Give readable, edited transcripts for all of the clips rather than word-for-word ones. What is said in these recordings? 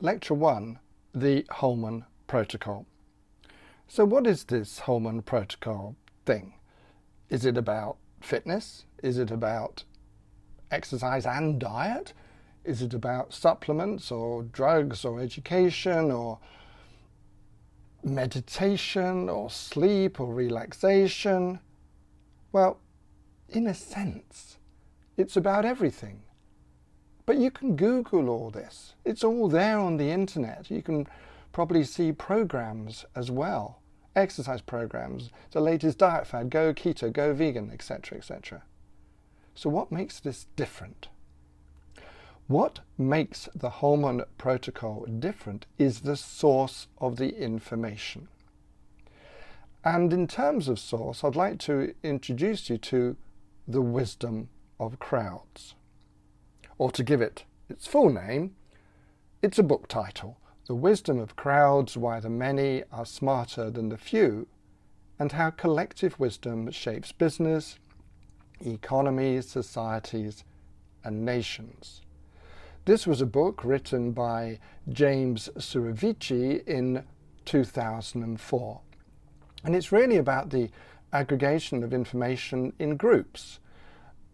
Lecture 1, the Holman Protocol. So what is this Holman Protocol thing? Is it about fitness? Is it about exercise and diet? Is it about supplements or drugs or education or meditation or sleep or relaxation? Well, in a sense, it's about everything. But you can Google all this. It's all there on the internet. You can probably see programs as well, exercise programs, the latest diet fad, go keto, go vegan, etc., etc. So what makes this different? What makes the Holman Protocol different is the source of the information. And in terms of source, I'd like to introduce you to the wisdom of crowds. Or to give it its full name, it's a book title, The Wisdom of Crowds, Why the Many Are Smarter Than the Few, and How Collective Wisdom Shapes Business, Economies, Societies, and Nations. This was a book written by James Surovici in 2004. And it's really about the aggregation of information in groups.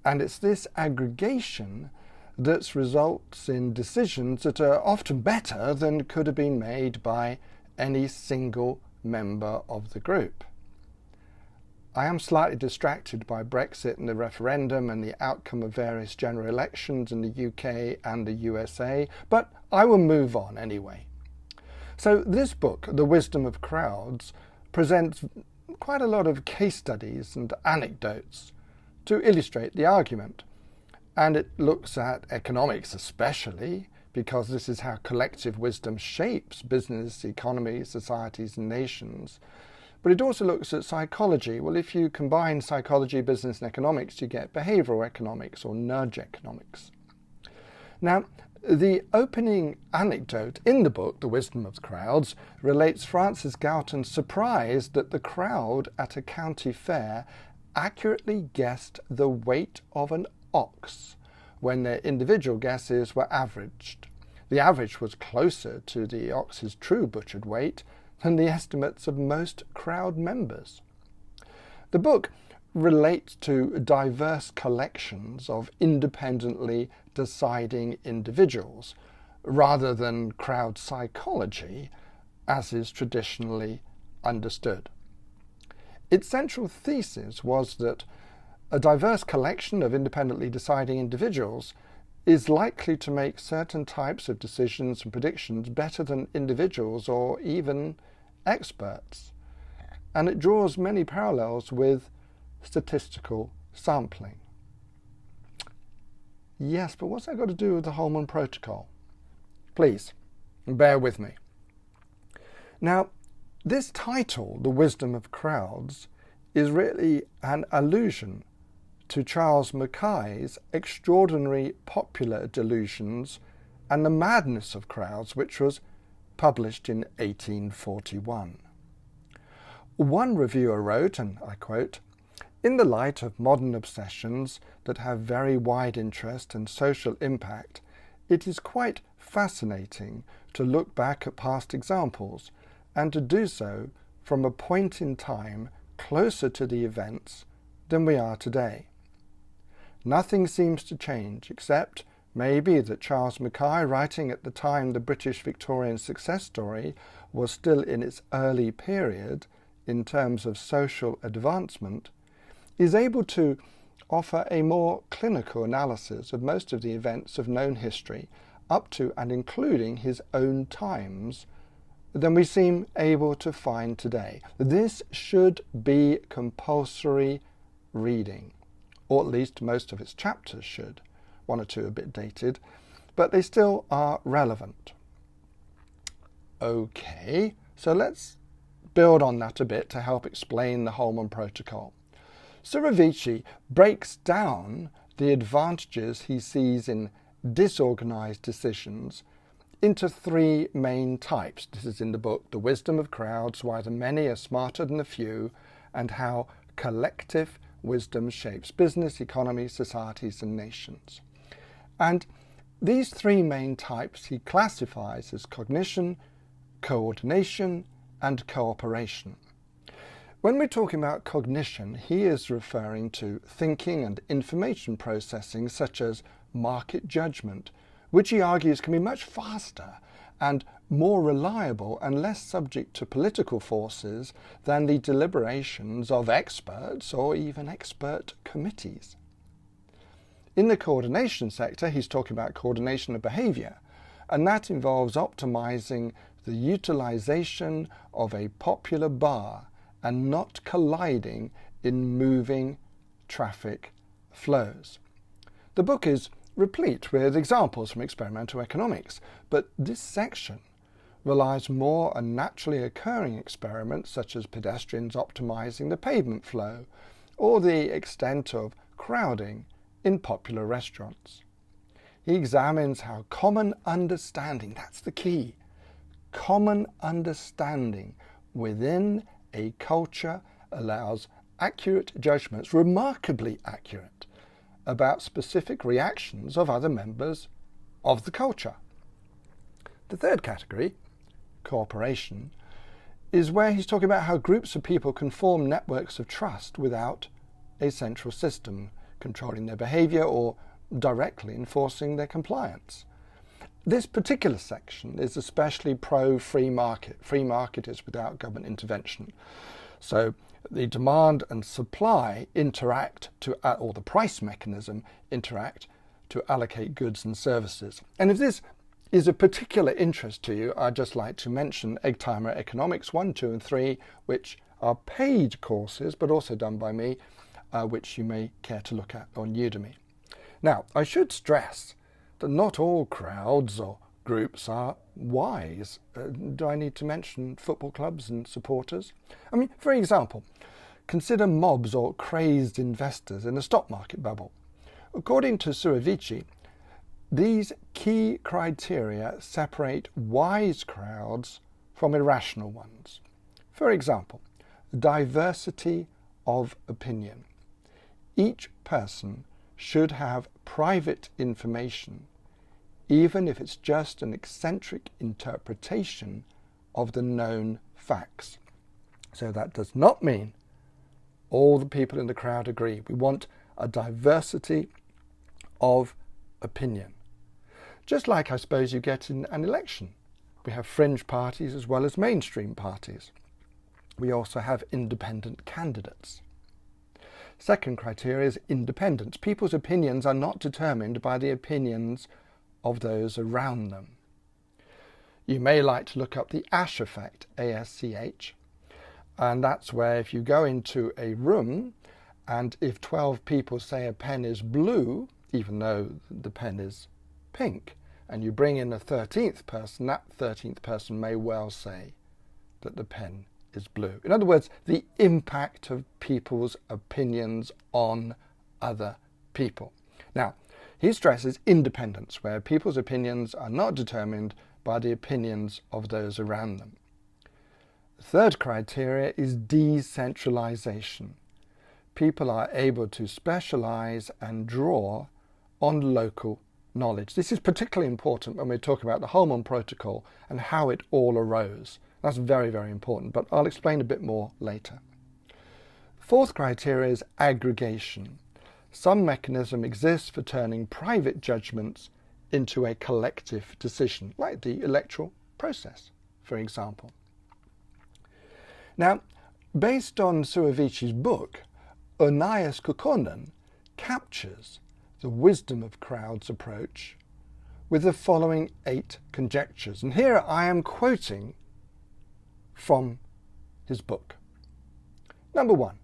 And it's this aggregation that results in decisions that are often better than could have been made by any single member of the group. I am slightly distracted by Brexit and the referendum and the outcome of various general elections in the UK and the USA, but I will move on anyway. So this book, The Wisdom of Crowds, presents quite a lot of case studies and anecdotes to illustrate the argument. And it looks at economics especially, because this is how collective wisdom shapes business, economies, societies, and nations. But it also looks at psychology. Well, if you combine psychology, business, and economics, you get behavioral economics or nudge economics. Now, the opening anecdote in the book, The Wisdom of Crowds, relates Francis Galton's surprise that the crowd at a county fair accurately guessed the weight of an ox when their individual guesses were averaged. The average was closer to the ox's true butchered weight than the estimates of most crowd members. The book relates to diverse collections of independently deciding individuals, rather than crowd psychology, as is traditionally understood. Its central thesis was that a diverse collection of independently deciding individuals is likely to make certain types of decisions and predictions better than individuals or even experts. And it draws many parallels with statistical sampling. Yes, but what's that got to do with the Holman Protocol? Please, bear with me. Now, this title, The Wisdom of Crowds, is really an allusion to Charles Mackay's Extraordinary Popular Delusions and the Madness of Crowds, which was published in 1841. One reviewer wrote, and I quote, "In the light of modern obsessions that have very wide interest and social impact, it is quite fascinating to look back at past examples and to do so from a point in time closer to the events than we are today. Nothing seems to change except maybe that Charles Mackay, writing at the time the British Victorian success story was still in its early period in terms of social advancement, is able to offer a more clinical analysis of most of the events of known history up to and including his own times than we seem able to find today. This should be compulsory reading, or at least most of its chapters should. One or two are a bit dated, but they still are relevant." Okay, so let's build on that a bit to help explain the Holman Protocol. Surovici breaks down the advantages he sees in disorganized decisions into three main types. This is in the book, The Wisdom of Crowds, Why the Many Are Smarter Than the Few, and How Collective Wisdom Shapes Business, Economies, Societies, and Nations. And These three main types he classifies as cognition, coordination, and cooperation. When we're talking about cognition, he is referring to thinking and information processing such as market judgment, which he argues can be much faster and more reliable and less subject to political forces than the deliberations of experts or even expert committees. In the coordination sector, he's talking about coordination of behaviour, and that involves optimizing the utilization of a popular bar and not colliding in moving traffic flows. The book is replete with examples from experimental economics, but this section relies more on naturally occurring experiments such as pedestrians optimizing the pavement flow or the extent of crowding in popular restaurants. He examines how common understanding, that's the key, common understanding within a culture allows accurate judgments, remarkably accurate, about specific reactions of other members of the culture. The third category, cooperation, is where he's talking about how groups of people can form networks of trust without a central system controlling their behaviour or directly enforcing their compliance. This particular section is especially pro-free market. Free market is without government intervention. So the demand and supply interact to, or the price mechanism interact to allocate goods and services. And if this is of particular interest to you, I'd just like to mention Egg Timer Economics 1, 2 and 3, which are paid courses, but also done by me, which you may care to look at on Udemy. Now, I should stress that not all crowds or groups are wise. Do I need to mention football clubs and supporters? I mean, for example, consider mobs or crazed investors in a stock market bubble. According to Surovici, these key criteria separate wise crowds from irrational ones. For example, diversity of opinion. Each person should have private information, even if it's just an eccentric interpretation of the known facts. So that does not mean all the people in the crowd agree. We want a diversity of opinion. Just like I suppose you get in an election. We have fringe parties as well as mainstream parties. We also have independent candidates. Second criteria is independence. People's opinions are not determined by the opinions of those around them. You may like to look up the Asch effect, ASCH, and that's where if you go into a room and if 12 people say a pen is blue, even though the pen is pink, and you bring in a 13th person, that 13th person may well say that the pen is blue. In other words, the impact of people's opinions on other people. Now, he stresses independence, where people's opinions are not determined by the opinions of those around them. The third criteria is decentralization. People are able to specialize and draw on local knowledge. This is particularly important when we talk about the Holman Protocol and how it all arose. That's very, very important, but I'll explain a bit more later. Fourth criteria is aggregation. Some mechanism exists for turning private judgments into a collective decision, like the electoral process, for example. Now, based on Surovici's book, Onias Kokonen captures the wisdom of crowds approach with the following 8 conjectures. And here I am quoting from his book. Number 1,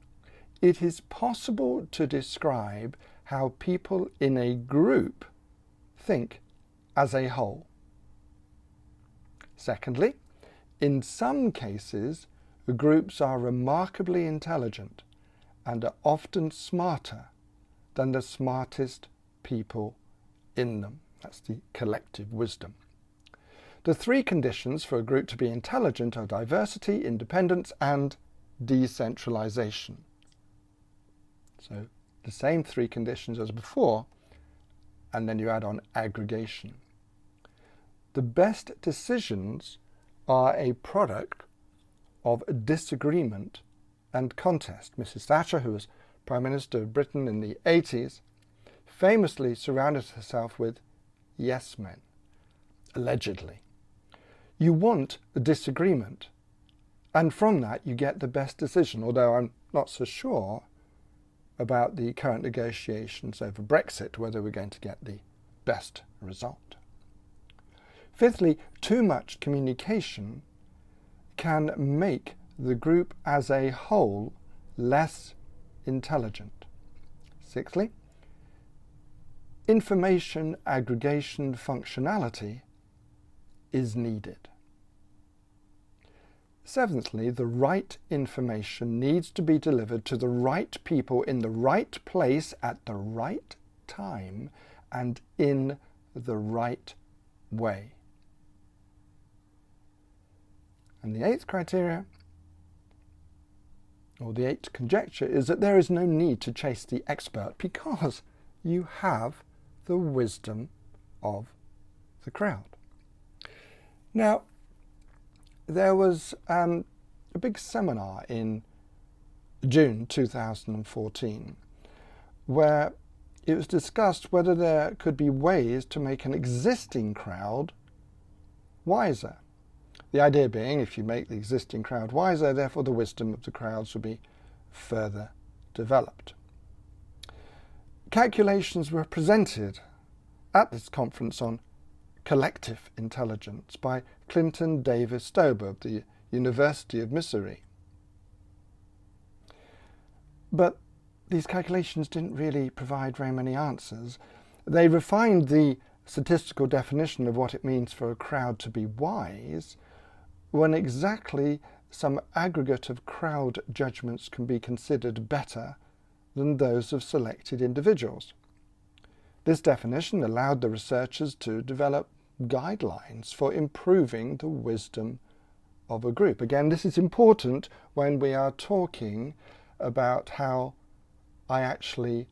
it is possible to describe how people in a group think as a whole. Secondly, in some cases, groups are remarkably intelligent and are often smarter than the smartest people in them. That's the collective wisdom. The 3 conditions for a group to be intelligent are diversity, independence, and decentralization. So the same 3 conditions as before, and then you add on aggregation. The best decisions are a product of disagreement and contest. Mrs. Thatcher, who was Prime Minister of Britain in the 80s, famously surrounded herself with yes men, allegedly. You want a disagreement, and from that you get the best decision, although I'm not so sure about the current negotiations over Brexit, whether we're going to get the best result. Fifthly, too much communication can make the group as a whole less intelligent. Sixthly, information aggregation functionality is needed. Seventhly, the right information needs to be delivered to the right people in the right place at the right time and in the right way. And the eighth criteria, or the eighth conjecture, is that there is no need to chase the expert because you have the wisdom of the crowd. Now, there was a big seminar in June 2014 where it was discussed whether there could be ways to make an existing crowd wiser. The idea being, if you make the existing crowd wiser, therefore the wisdom of the crowds will be further developed. Calculations were presented at this conference on collective intelligence by Clinton Davis Stober of the University of Missouri. But these calculations didn't really provide very many answers. They refined the statistical definition of what it means for a crowd to be wise, when exactly some aggregate of crowd judgments can be considered better than those of selected individuals. This definition allowed the researchers to develop guidelines for improving the wisdom of a group. Again, this is important when we are talking about how I actually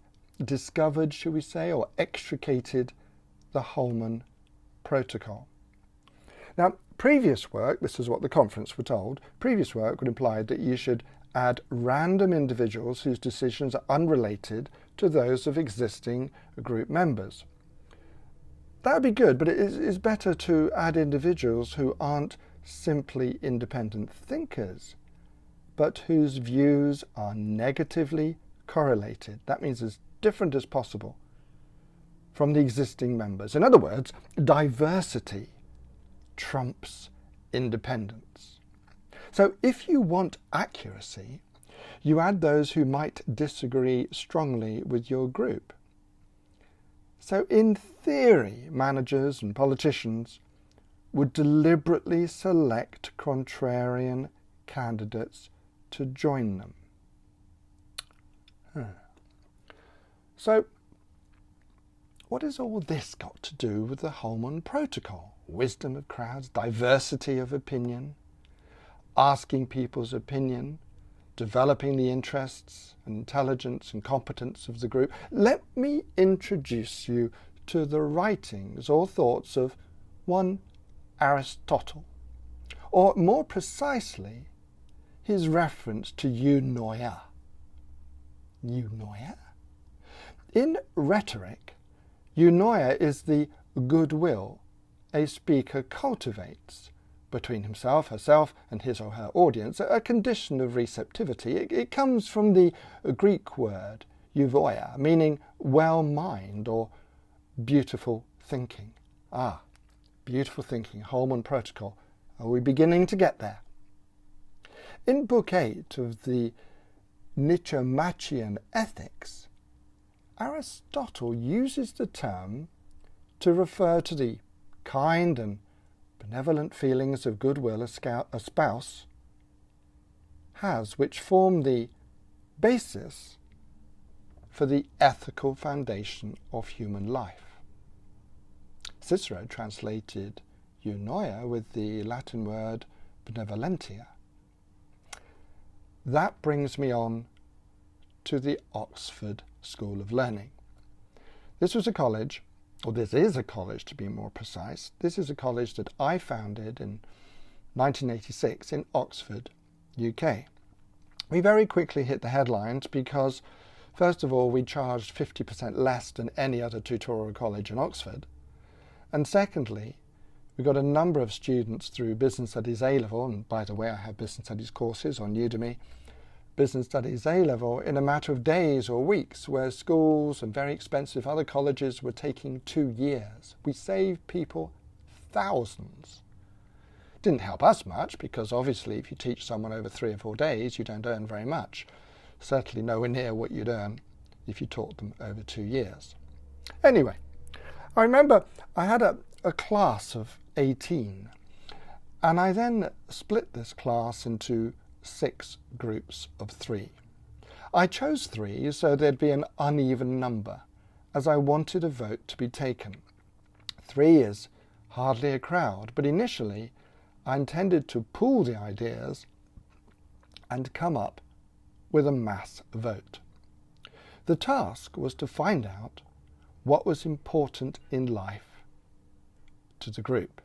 discovered, shall we say, or extricated the Holman Protocol. Now, previous work, this is what the conference were told, previous work would imply that you should add random individuals whose decisions are unrelated to those of existing group members. That would be good, but it is better to add individuals who aren't simply independent thinkers, but whose views are negatively correlated. That means as different as possible from the existing members. In other words, diversity trumps independence. So if you want accuracy, you add those who might disagree strongly with your group. So in theory, managers and politicians would deliberately select contrarian candidates to join them. So what has all this got to do with the Holman Protocol? Wisdom of crowds, diversity of opinion, asking people's opinion, developing the interests and intelligence and competence of the group. Let me introduce you to the writings or thoughts of one Aristotle, or more precisely, his reference to eunoia. Eunoia? In rhetoric, eunoia is the goodwill a speaker cultivates between himself, herself, and his or her audience, a condition of receptivity. It comes from the Greek word euvoia, meaning well-mind or beautiful thinking. Beautiful thinking, Holman Protocol. Are we beginning to get there? In Book 8 of the Nicomachean Ethics, Aristotle uses the term to refer to the kind and benevolent feelings of goodwill a spouse has, which form the basis for the ethical foundation of human life. Cicero translated eunoia with the Latin word benevolentia. That brings me on to the Oxford School of Learning. This was a college or this is a college to be more precise. This is a college that I founded in 1986 in Oxford, UK. We very quickly hit the headlines because, first of all, we charged 50% less than any other tutorial college in Oxford. And secondly, we got a number of students through Business Studies A-Level, and by the way, I have Business Studies courses on Udemy, Business Studies A-Level in a matter of days or weeks, where schools and very expensive other colleges were taking 2 years. We saved people thousands. Didn't help us much, because obviously if you teach someone over 3 or 4 days, you don't earn very much. Certainly nowhere near what you'd earn if you taught them over 2 years. Anyway, I remember I had a class of 18, and I then split this class into 6 groups of 3. I chose 3 so there'd be an uneven number, as I wanted a vote to be taken. 3 is hardly a crowd, but initially I intended to pool the ideas and come up with a mass vote. The task was to find out what was important in life to the group.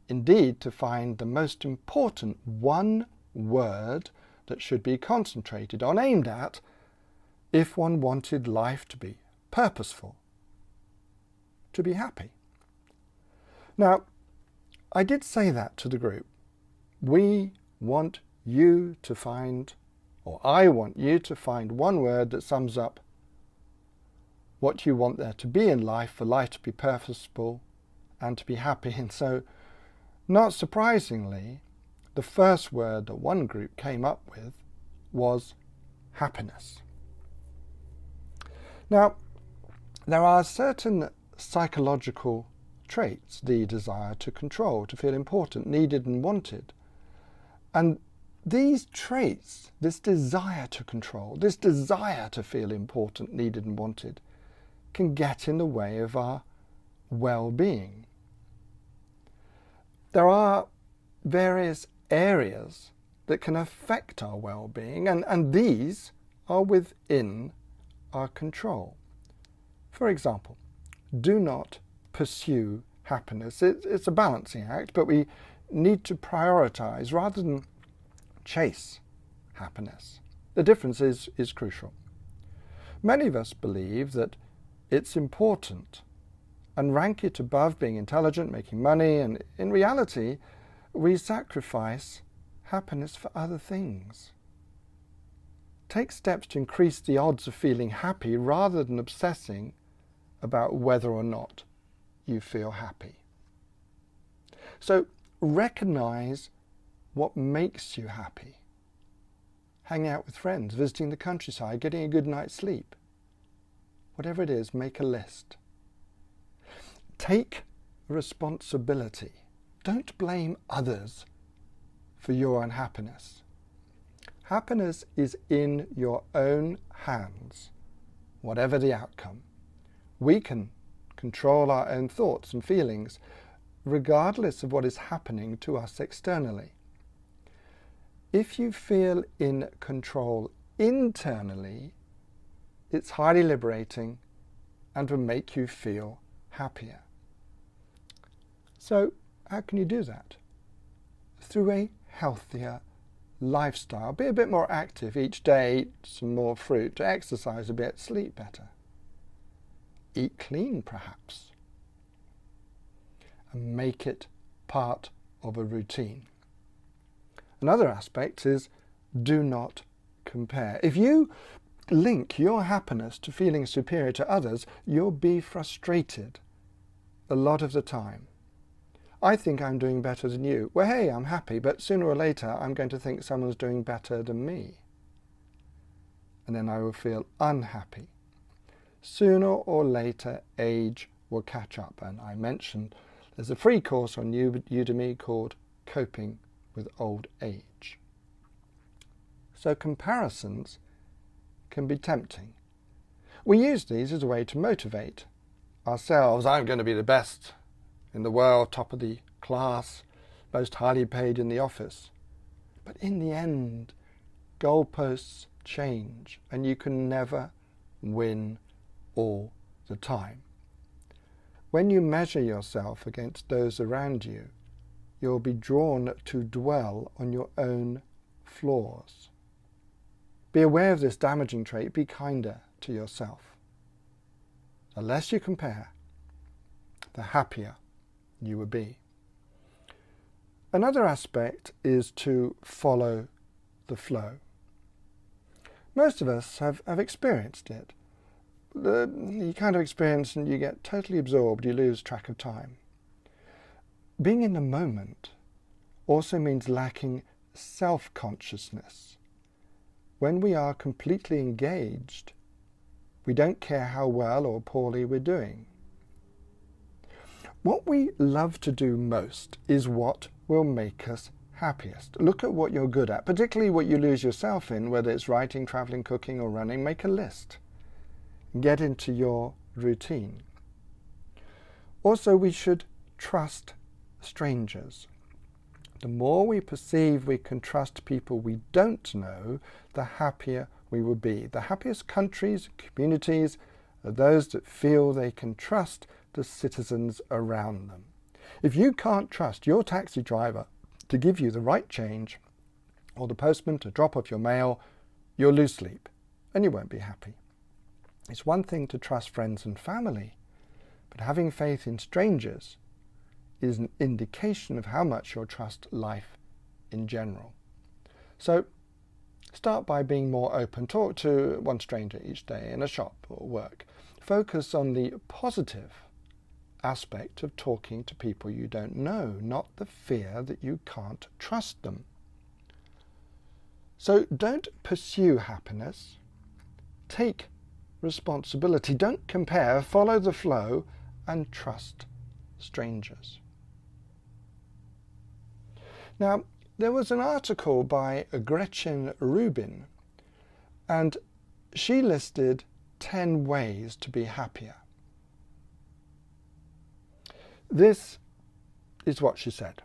Indeed, to find the most important one word that should be concentrated on, aimed at, if one wanted life to be purposeful, to be happy. Now, I did say that to the group. We want you to find, or I want you to find one word that sums up what you want there to be in life, for life to be purposeful and to be happy. And so, not surprisingly, the first word that one group came up with was happiness. Now, there are certain psychological traits, the desire to control, to feel important, needed and wanted. And these traits, this desire to control, this desire to feel important, needed and wanted, can get in the way of our well-being. There are various areas that can affect our well-being, and these are within our control. For example, do not pursue happiness. It's a balancing act, but we need to prioritize rather than chase happiness. The difference is crucial. Many of us believe that it's important and rank it above being intelligent, making money, and in reality, we sacrifice happiness for other things. Take steps to increase the odds of feeling happy rather than obsessing about whether or not you feel happy. So recognize what makes you happy. Hang out with friends, visiting the countryside, getting a good night's sleep. Whatever it is, make a list. Take responsibility. Don't blame others for your unhappiness. Happiness is in your own hands, whatever the outcome. We can control our own thoughts and feelings, regardless of what is happening to us externally. If you feel in control internally, it's highly liberating and will make you feel happier. So, how can you do that? Through a healthier lifestyle. Be a bit more active each day, eat some more fruit, exercise a bit, sleep better. Eat clean, perhaps, and make it part of a routine. Another aspect is do not compare. If you link your happiness to feeling superior to others, you'll be frustrated a lot of the time. I think I'm doing better than you. Well, hey, I'm happy, but sooner or later I'm going to think someone's doing better than me. And then I will feel unhappy. Sooner or later, age will catch up. And I mentioned there's a free course on Udemy called Coping with Old Age. So comparisons can be tempting. We use these as a way to motivate ourselves. I'm going to be the best in the world, top of the class, most highly paid in the office. But in the end, goalposts change, and you can never win all the time. when you measure yourself against those around you, you'll be drawn to dwell on your own flaws. Be aware of this damaging trait. Be kinder to yourself. The less you compare, the happier you will be. Another aspect is to follow the flow. Most of us have experienced it. You kind of experience and you get totally absorbed, you lose track of time. Being in the moment also means lacking self-consciousness. When we are completely engaged, we don't care how well or poorly we're doing. What we love to do most is what will make us happiest. Look at what you're good at, particularly what you lose yourself in, whether it's writing, traveling, cooking or running. Make a list. Get into your routine. Also, we should trust strangers. The more we perceive we can trust people we don't know, the happier we will be. The happiest countries, communities, are those that feel they can trust the citizens around them. If you can't trust your taxi driver to give you the right change, or the postman to drop off your mail, you'll lose sleep and you won't be happy. It's one thing to trust friends and family, but having faith in strangers is an indication of how much you'll trust life in general. So start by being more open. Talk to one stranger each day in a shop or work. Focus on the positive aspect of talking to people you don't know, not the fear that you can't trust them. So don't pursue happiness. Take responsibility. Don't compare. Follow the flow and trust strangers. Now, there was an article by Gretchen Rubin, and she listed 10 ways to be happier. This is what she said.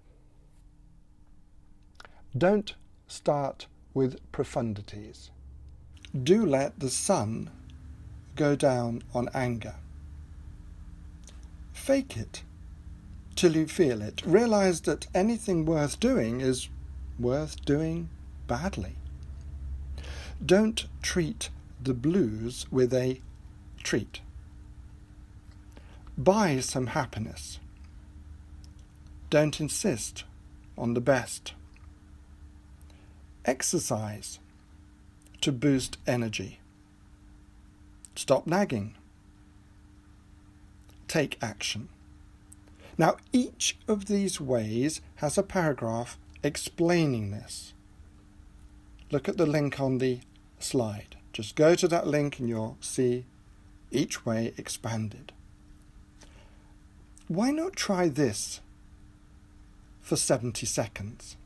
Don't start with profundities. Do let the sun go down on anger. Fake it till you feel it. Realize that anything worth doing is worth doing badly. Don't treat the blues with a treat. Buy some happiness. Don't insist on the best. Exercise to boost energy. Stop nagging. Take action. Now, each of these ways has a paragraph explaining this. Look at the link on the slide. Just go to that link and you'll see each way expanded. Why not try this for 70 seconds?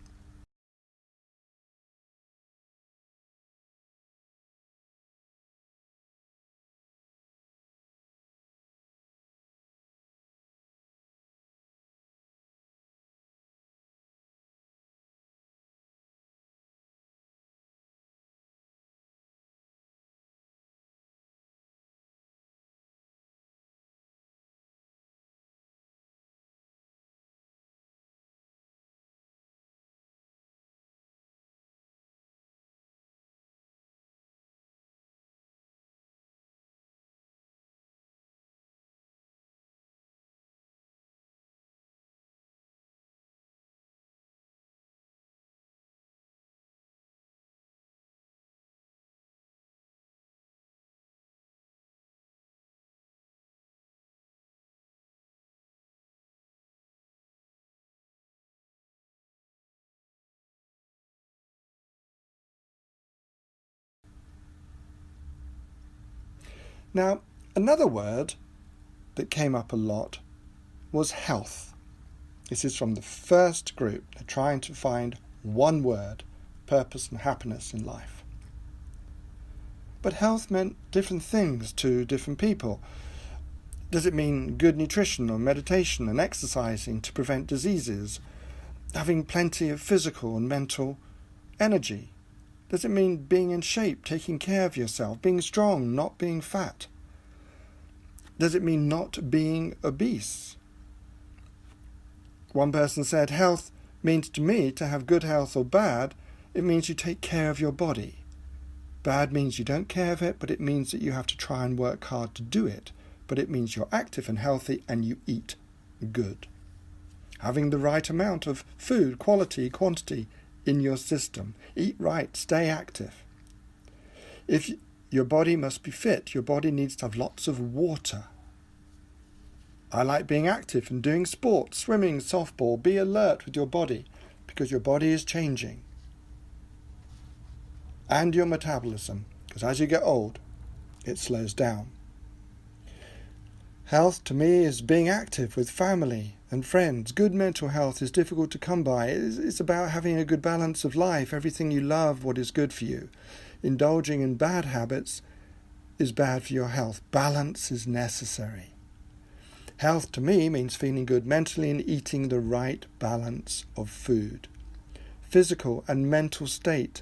Now, another word that came up a lot was health. This is from the first group. They're trying to find one word, purpose and happiness in life. But health meant different things to different people. Does it mean good nutrition or meditation and exercising to prevent diseases? Having plenty of physical and mental energy? Does it mean being in shape, taking care of yourself, being strong, not being fat? Does it mean not being obese? One person said, health means to me to have good health or bad. It means you take care of your body. Bad means you don't care of it, but it means that you have to try and work hard to do it. But it means you're active and healthy and you eat good. Having the right amount of food, quality, quantity in your system. Eat right, stay active. If your body must be fit, your body needs to have lots of water. I like being active and doing sports, swimming, softball. Be alert with your body because your body is changing. And your metabolism, because as you get old, it slows down. Health to me is being active with family and friends. Good mental health is difficult to come by. It's about having a good balance of life, everything you love, what is good for you. Indulging in bad habits is bad for your health. Balance is necessary. Health to me means feeling good mentally and eating the right balance of food. Physical and mental state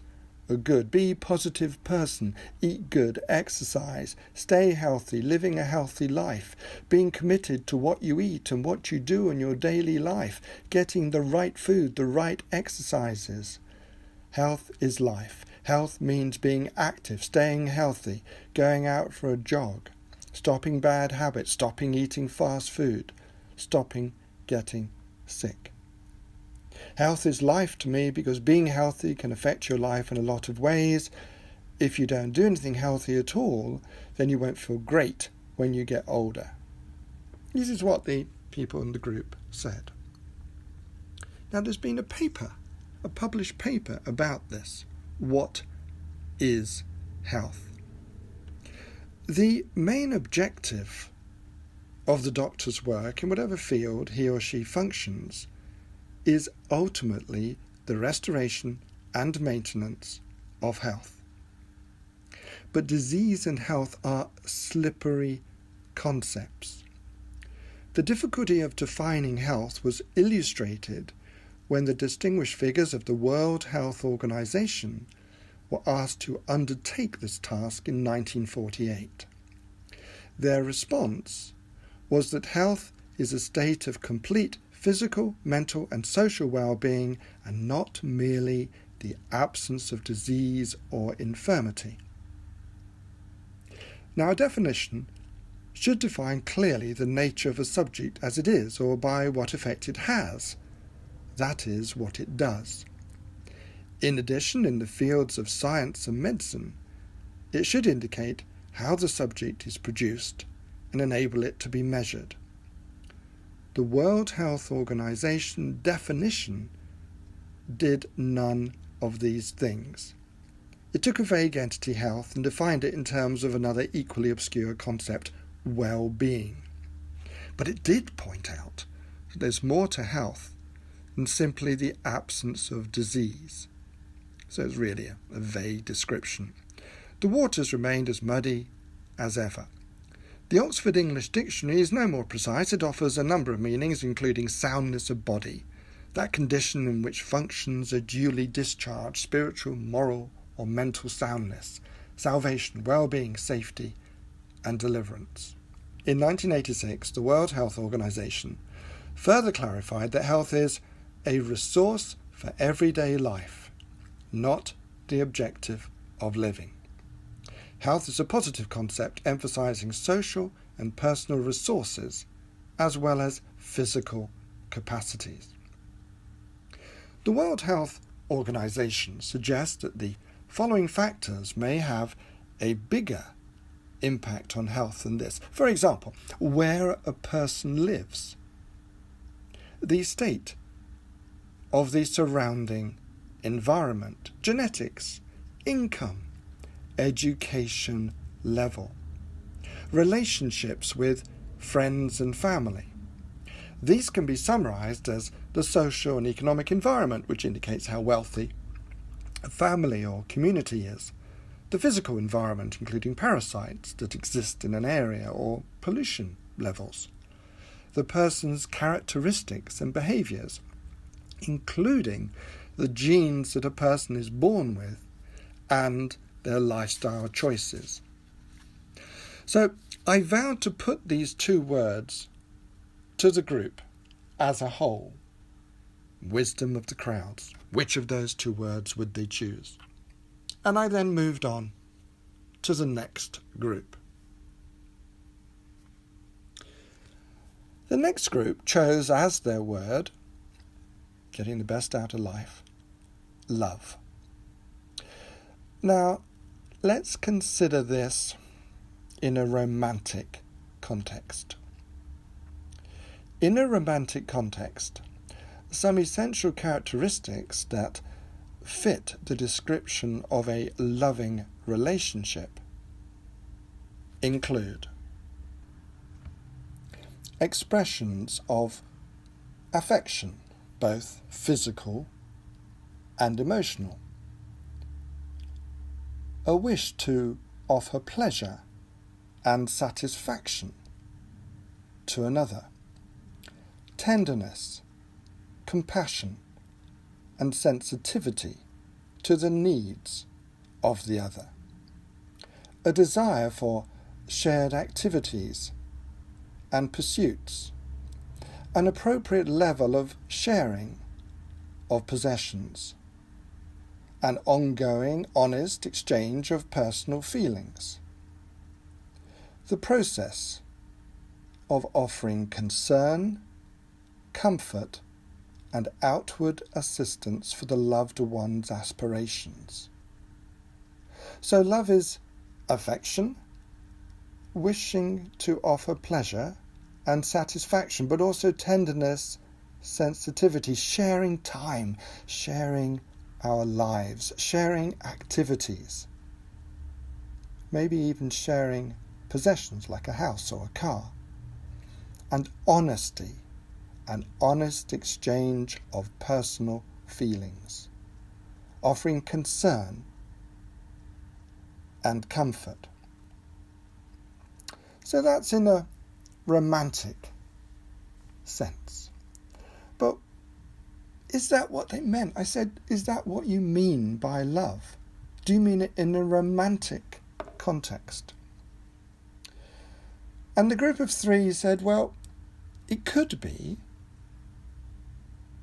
are good. Be a positive person. Eat good. Exercise. Stay healthy. Living a healthy life. Being committed to what you eat and what you do in your daily life. Getting the right food, the right exercises. Health is life. Health means being active, staying healthy, going out for a jog, stopping bad habits, stopping eating fast food, stopping getting sick. Health is life to me because being healthy can affect your life in a lot of ways. If you don't do anything healthy at all, then you won't feel great when you get older. This is what the people in the group said. Now there's been a published paper about this. What is health? The main objective of the doctor's work, in whatever field he or she functions, is ultimately the restoration and maintenance of health. But disease and health are slippery concepts. The difficulty of defining health was illustrated when the distinguished figures of the World Health Organization were asked to undertake this task in 1948. Their response was that health is a state of complete physical, mental and social well-being and not merely the absence of disease or infirmity. Now, a definition should define clearly the nature of a subject as it is or by what effect it has. That is, what it does. In addition, in the fields of science and medicine, it should indicate how the subject is produced and enable it to be measured. The World Health Organization definition did none of these things. It took a vague entity, health, and defined it in terms of another equally obscure concept, well-being. But it did point out that there's more to health than simply the absence of disease. So it's really a vague description. The waters remained as muddy as ever. The Oxford English Dictionary is no more precise. It offers a number of meanings, including soundness of body, that condition in which functions are duly discharged, spiritual, moral, or mental soundness, salvation, well-being, safety, and deliverance. In 1986, the World Health Organization further clarified that health is a resource for everyday life, not the objective of living. Health is a positive concept emphasizing social and personal resources as well as physical capacities. The World Health Organization suggests that the following factors may have a bigger impact on health than this. For example, where a person lives, the state of the surrounding environment, genetics, income, education level, relationships with friends and family. These can be summarized as the social and economic environment, which indicates how wealthy a family or community is, the physical environment, including parasites that exist in an area or pollution levels, the person's characteristics and behaviors, including the genes that a person is born with, and their lifestyle choices. So, I vowed to put these two words to the group as a whole. Wisdom of the crowds. Which of those two words would they choose? And I then moved on to the next group. The next group chose as their word, getting the best out of life, love. Now, let's consider this in a romantic context. In a romantic context, some essential characteristics that fit the description of a loving relationship include expressions of affection, both physical and emotional, a wish to offer pleasure and satisfaction to another, tenderness, compassion, and sensitivity to the needs of the other, a desire for shared activities and pursuits, an appropriate level of sharing of possessions, an ongoing, honest exchange of personal feelings, the process of offering concern, comfort, and outward assistance for the loved one's aspirations. So love is affection, wishing to offer pleasure and satisfaction, but also tenderness, sensitivity, sharing time, sharing our lives, sharing activities, maybe even sharing possessions like a house or a car, and honesty, an honest exchange of personal feelings, offering concern and comfort. So that's in a romantic sense. But is that what they meant? I said, is that what you mean by love? Do you mean it in a romantic context? And the group of three said, well, it could be.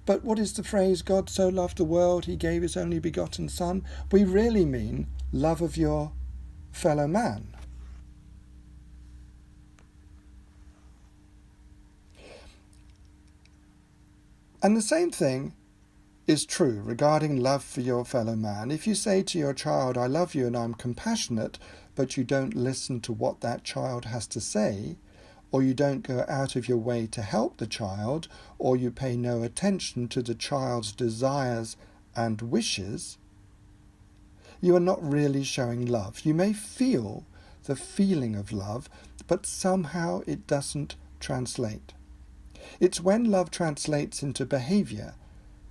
But what is the phrase, God so loved the world, he gave his only begotten Son? We really mean love of your fellow man. And the same thing is true regarding love for your fellow man. If you say to your child, I love you and I'm compassionate, but you don't listen to what that child has to say, or you don't go out of your way to help the child, or you pay no attention to the child's desires and wishes, you are not really showing love. You may feel the feeling of love, but somehow it doesn't translate. It's when love translates into behaviour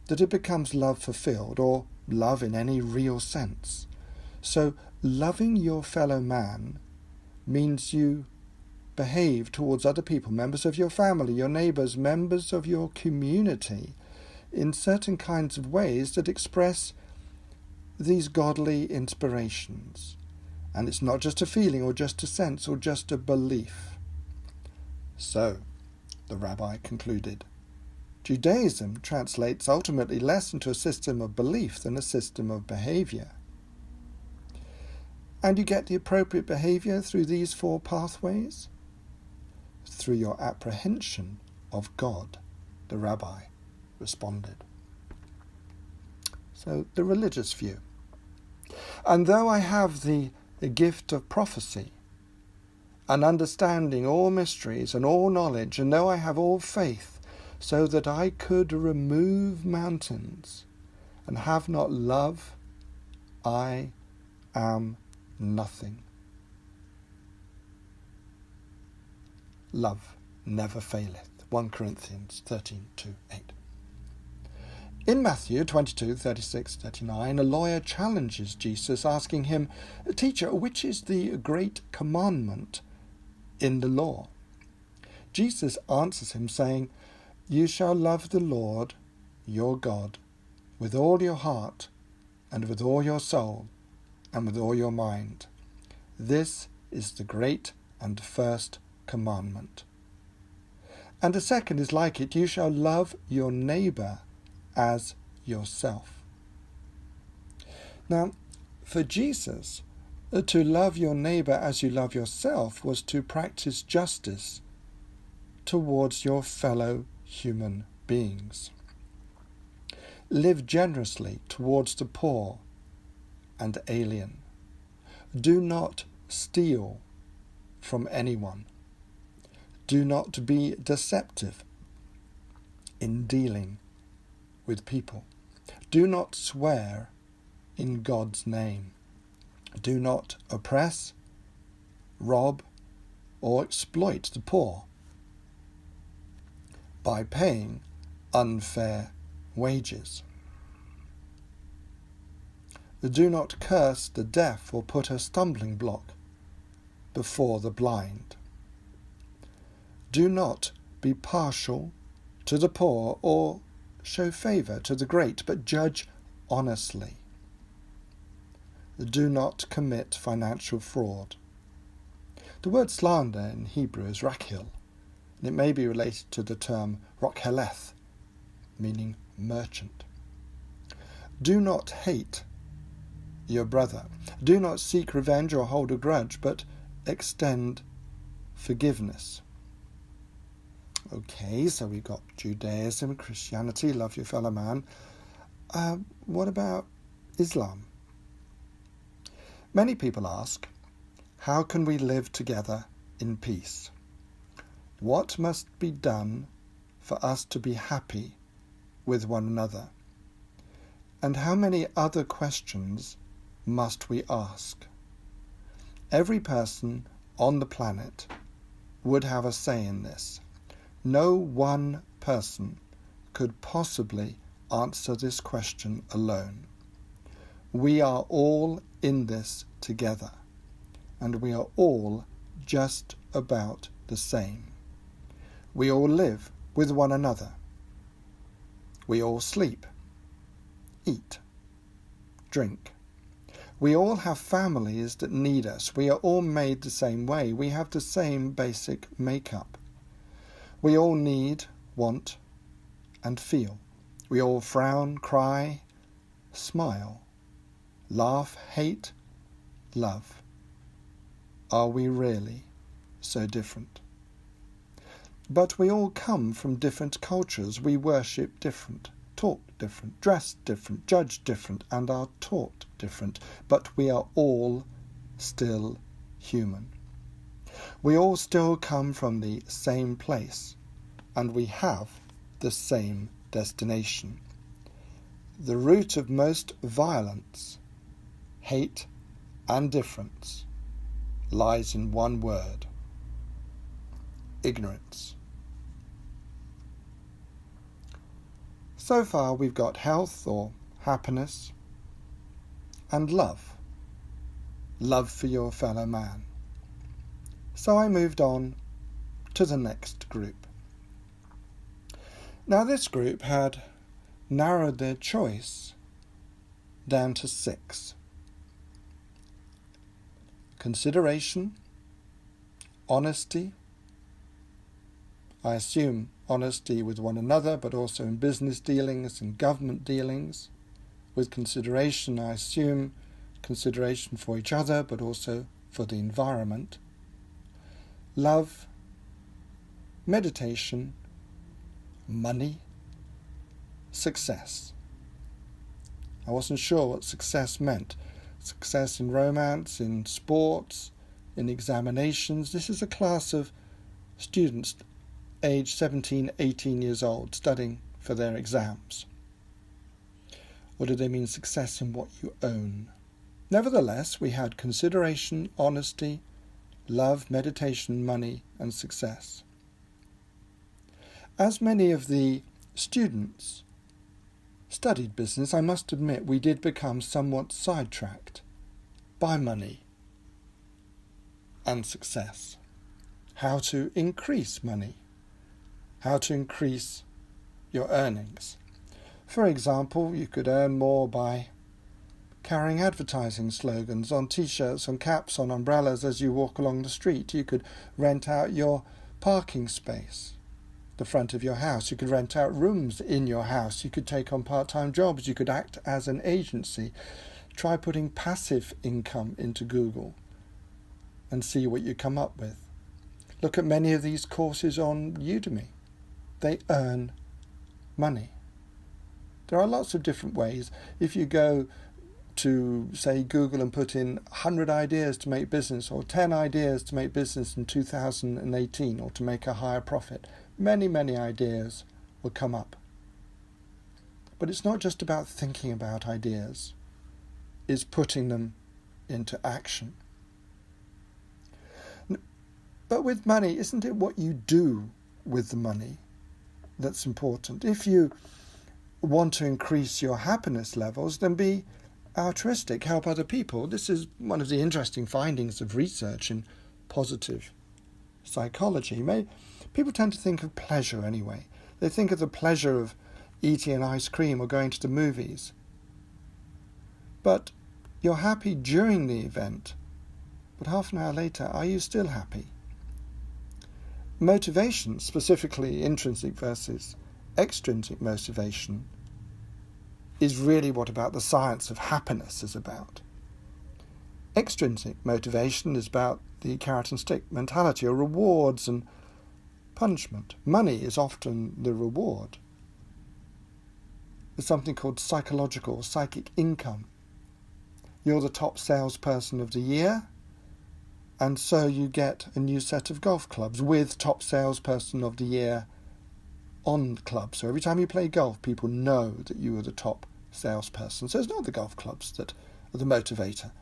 that it becomes love fulfilled, or love in any real sense. So loving your fellow man means you behave towards other people, members of your family, your neighbours, members of your community, in certain kinds of ways that express these godly inspirations. And it's not just a feeling or just a sense or just a belief. So, the rabbi concluded, Judaism translates ultimately less into a system of belief than a system of behaviour. And you get the appropriate behaviour through these four pathways? Through your apprehension of God, the rabbi responded. So, the religious view. And though I have the gift of prophecy, and understanding all mysteries and all knowledge, and though I have all faith, so that I could remove mountains, and have not love, I am nothing. Love never faileth. 1 Corinthians 13:2-8. In Matthew 22:36-39, a lawyer challenges Jesus, asking him, Teacher, which is the great commandment in the law? Jesus answers him, saying, You shall love the Lord your God with all your heart, and with all your soul, and with all your mind. This is the great and first commandment. And the second is like it, you shall love your neighbour as yourself. Now, for Jesus, to love your neighbour as you love yourself was to practice justice towards your fellow human beings. Live generously towards the poor and alien. Do not steal from anyone. Do not be deceptive in dealing with people. Do not swear in God's name. Do not oppress, rob, or exploit the poor by paying unfair wages. Do not curse the deaf or put a stumbling block before the blind. Do not be partial to the poor or show favour to the great, but judge honestly. Do not commit financial fraud. The word slander in Hebrew is rakhil, and it may be related to the term rokheleth, meaning merchant. Do not hate your brother. Do not seek revenge or hold a grudge, but extend forgiveness. Okay, so we've got Judaism, Christianity, love your fellow man. What about Islam? Many people ask, how can we live together in peace? What must be done for us to be happy with one another? And how many other questions must we ask? Every person on the planet would have a say in this. No one person could possibly answer this question alone. We are all in this together, and we are all just about the same. We all live with one another. We all sleep, eat, drink. We all have families that need us. We are all made the same way. We have the same basic makeup. We all need, want, and feel. We all frown, cry, smile, laugh, hate, love. Are we really so different? But we all come from different cultures. We worship different, talk different, dress different, judge different, and are taught different. But we are all still human. We all still come from the same place, and we have the same destination. The root of most violence, hate, and difference lies in one word: ignorance. So far we've got health or happiness and love. Love for your fellow man. So I moved on to the next group. Now this group had narrowed their choice down to 6. Consideration, honesty, I assume honesty with one another, but also in business dealings and government dealings. With consideration, I assume consideration for each other, but also for the environment. Love, meditation, money, success. I wasn't sure what success meant. Success in romance, in sports, in examinations. This is a class of students aged 17, 18 years old studying for their exams. Or do they mean success in what you own? Nevertheless, we had consideration, honesty, love, meditation, money, and success. As many of the students studied business, I must admit we did become somewhat sidetracked by money and success. How to increase money, how to increase your earnings. For example, you could earn more by carrying advertising slogans on t-shirts, on caps, on umbrellas as you walk along the street. You could rent out your parking space, the front of your house. You could rent out rooms in your house. You could take on part-time jobs. You could act as an agency. Try putting passive income into Google and see what you come up with. Look at many of these courses on Udemy. They earn money. There are lots of different ways. If you go to, say, Google and put in 100 ideas to make business or 10 ideas to make business in 2018 or to make a higher profit, many ideas will come up. But it's not just about thinking about ideas. It's putting them into action. But with money, isn't it what you do with the money that's important? If you want to increase your happiness levels, then be altruistic, help other people. This is one of the interesting findings of research in positive psychology. People tend to think of pleasure anyway. They think of the pleasure of eating an ice cream or going to the movies. But you're happy during the event, but half an hour later, are you still happy? Motivation, specifically intrinsic versus extrinsic motivation, is really what about the science of happiness is about. Extrinsic motivation is about the carrot and stick mentality, or rewards and punishment. Money is often the reward. There's something called psychological, psychic income. You're the top salesperson of the year, and so you get a new set of golf clubs with top salesperson of the year on the club. So every time you play golf, people know that you are the top salesperson. So it's not the golf clubs that are the motivator.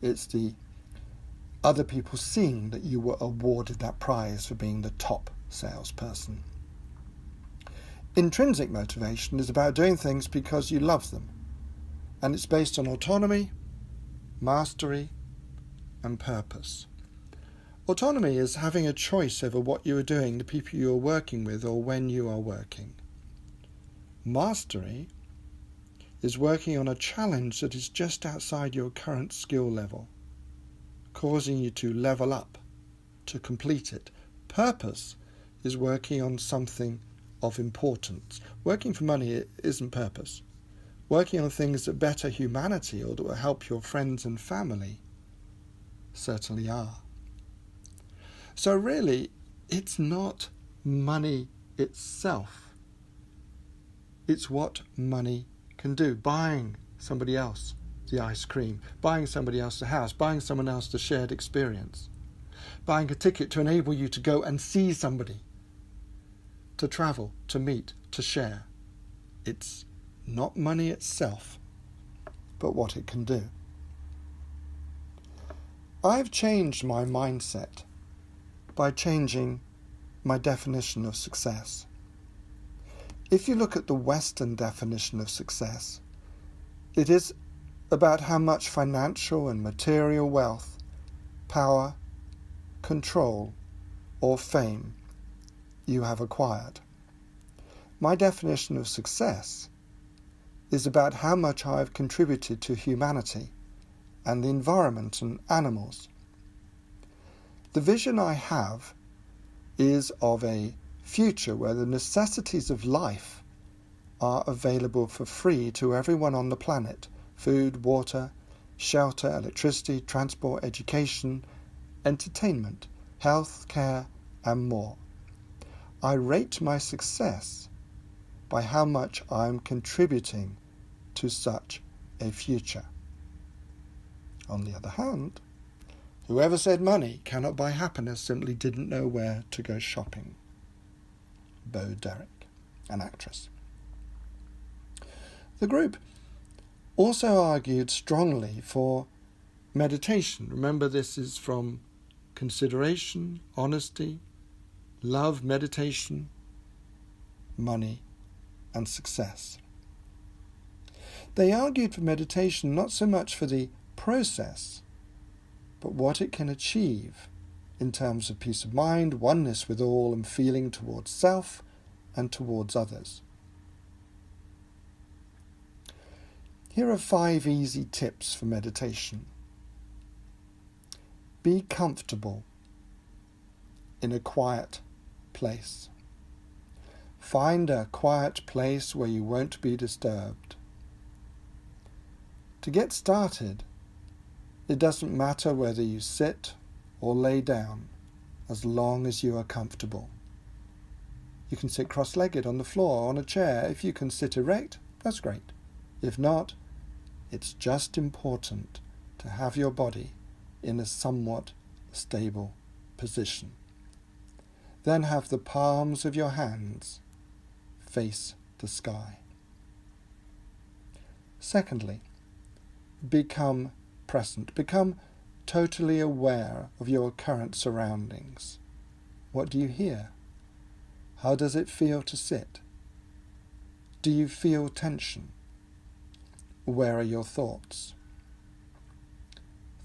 It's the other people seeing that you were awarded that prize for being the top salesperson. Intrinsic motivation is about doing things because you love them. And it's based on autonomy, mastery, and purpose. Autonomy is having a choice over what you are doing, the people you are working with, or when you are working. Mastery is working on a challenge that is just outside your current skill level, causing you to level up, to complete it. Purpose is working on something of importance. Working for money isn't purpose. Working on things that better humanity or that will help your friends and family certainly are. So really, it's not money itself. It's what money can do. Buying somebody else the ice cream, buying somebody else the house, buying someone else the shared experience, buying a ticket to enable you to go and see somebody, to travel, to meet, to share. It's not money itself, but what it can do. I've changed my mindset by changing my definition of success. If you look at the Western definition of success, it is about how much financial and material wealth, power, control, or fame you have acquired. My definition of success is about how much I have contributed to humanity and the environment and animals. The vision I have is of a future where the necessities of life are available for free to everyone on the planet: food, water, shelter, electricity, transport, education, entertainment, health, care, and more. I rate my success by how much I am contributing to such a future. On the other hand, whoever said money cannot buy happiness simply didn't know where to go shopping. Bo Derek, an actress. The group also argued strongly for meditation. Remember, this is from consideration, honesty, love, meditation, money, and success. They argued for meditation not so much for the process, but what it can achieve in terms of peace of mind, oneness with all, and feeling towards self and towards others. Here are 5 easy tips for meditation. Be comfortable in a quiet place. Find a quiet place where you won't be disturbed. To get started, it doesn't matter whether you sit or lay down, as long as you are comfortable. You can sit cross-legged on the floor or on a chair. If you can sit erect, that's great. If not, it's just important to have your body in a somewhat stable position. Then have the palms of your hands face the sky. Secondly, become present. Become totally aware of your current surroundings. What do you hear? How does it feel to sit? Do you feel tension? Where are your thoughts?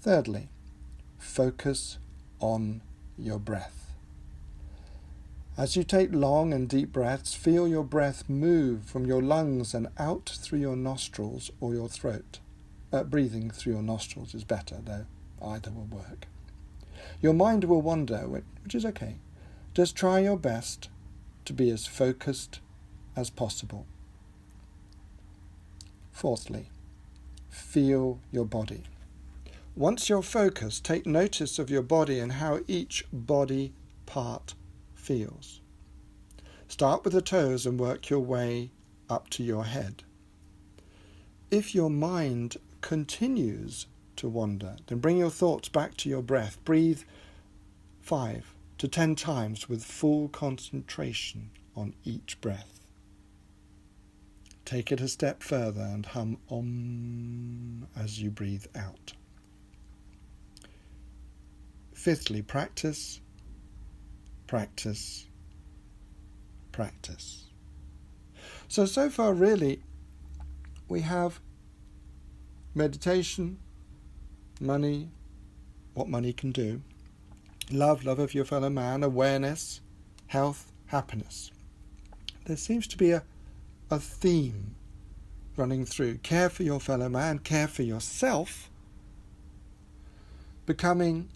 Thirdly, focus on your breath. As you take long and deep breaths, feel your breath move from your lungs and out through your nostrils or your throat. Breathing through your nostrils is better, though either will work. Your mind will wander, which is okay. Just try your best to be as focused as possible. Fourthly, feel your body. Once you're focused, take notice of your body and how each body part feels. Start with the toes and work your way up to your head. If your mind continues to wander, then bring your thoughts back to your breath. Breathe 5 to 10 times with full concentration on each breath. Take it a step further and hum Om as you breathe out. Fifthly, practice, practice, practice. So far really we have meditation, money, what money can do, love of your fellow man, awareness, health, happiness. There seems to be a theme running through. Care for your fellow man, care for yourself, becoming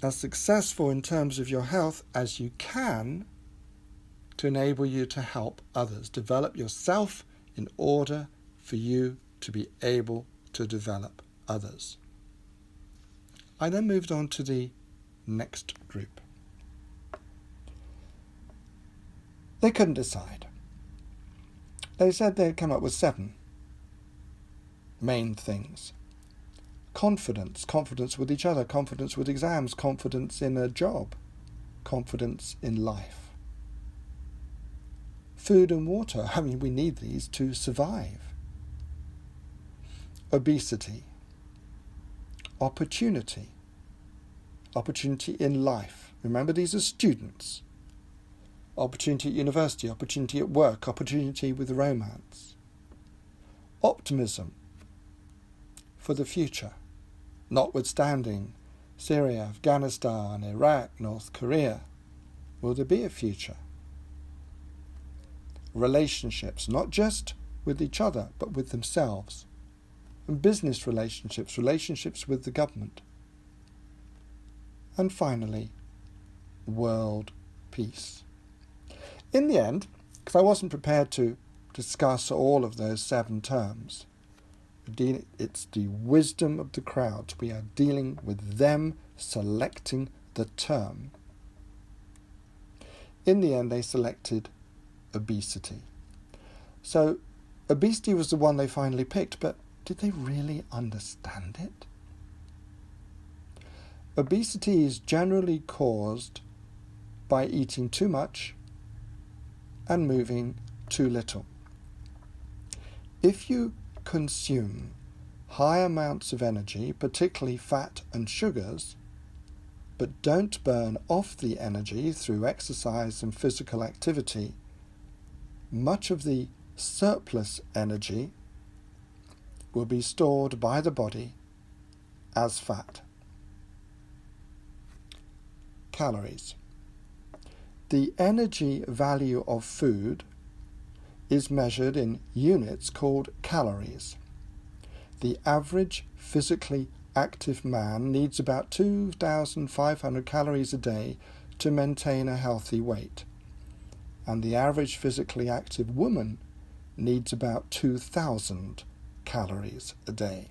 as successful in terms of your health as you can to enable you to help others. Develop yourself in order for you to be able to develop others. I then moved on to the next group. They couldn't decide. They said they'd come up with 7 main things. Confidence with each other, confidence with exams, confidence in a job, confidence in life. Food and water, we need these to survive. Obesity. Opportunity in life. Remember, these are students. Opportunity at university, opportunity at work, opportunity with romance. Optimism for the future, notwithstanding Syria, Afghanistan, Iraq, North Korea. Will there be a future? Relationships, not just with each other, but with themselves. And business relationships, relationships with the government. And finally, world peace. In the end, because I wasn't prepared to discuss all of those 7 terms, it's the wisdom of the crowd. We are dealing with them selecting the term. In the end, they selected obesity. So obesity was the one they finally picked, but did they really understand it? Obesity is generally caused by eating too much and moving too little. If you consume high amounts of energy, particularly fat and sugars, but don't burn off the energy through exercise and physical activity, much of the surplus energy will be stored by the body as fat. Calories. The energy value of food is measured in units called calories. the average physically active man needs about 2,500 calories a day to maintain a healthy weight, and the average physically active woman needs about 2,000 calories a day.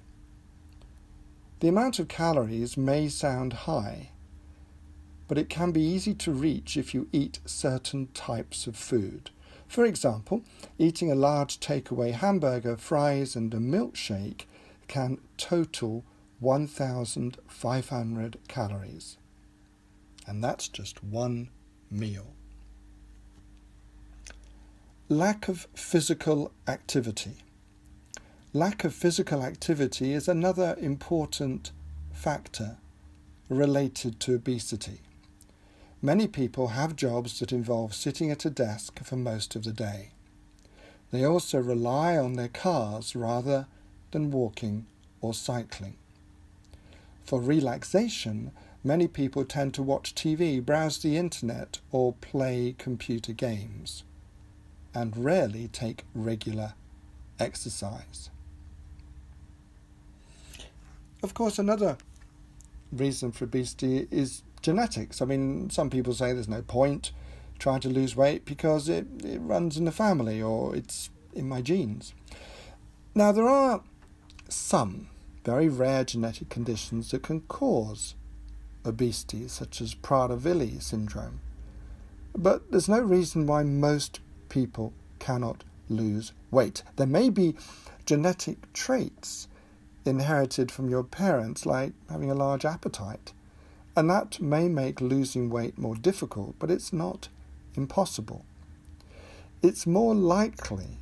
The amount of calories may sound high, but it can be easy to reach if you eat certain types of food. For example, eating a large takeaway hamburger, fries and a milkshake can total 1,500 calories. And that's just one meal. Lack of physical activity. Lack of physical activity is another important factor related to obesity. Many people have jobs that involve sitting at a desk for most of the day. They also rely on their cars rather than walking or cycling. For relaxation, many people tend to watch TV, browse the internet, or play computer games, and rarely take regular exercise. Of course, another reason for obesity is genetics. I mean, some people say there's no point trying to lose weight because it runs in the family or it's in my genes. Now, there are some very rare genetic conditions that can cause obesity, such as Prader-Willi syndrome. But there's no reason why most people cannot lose weight. There may be genetic traits inherited from your parents, like having a large appetite, and that may make losing weight more difficult, but it's not impossible. It's more likely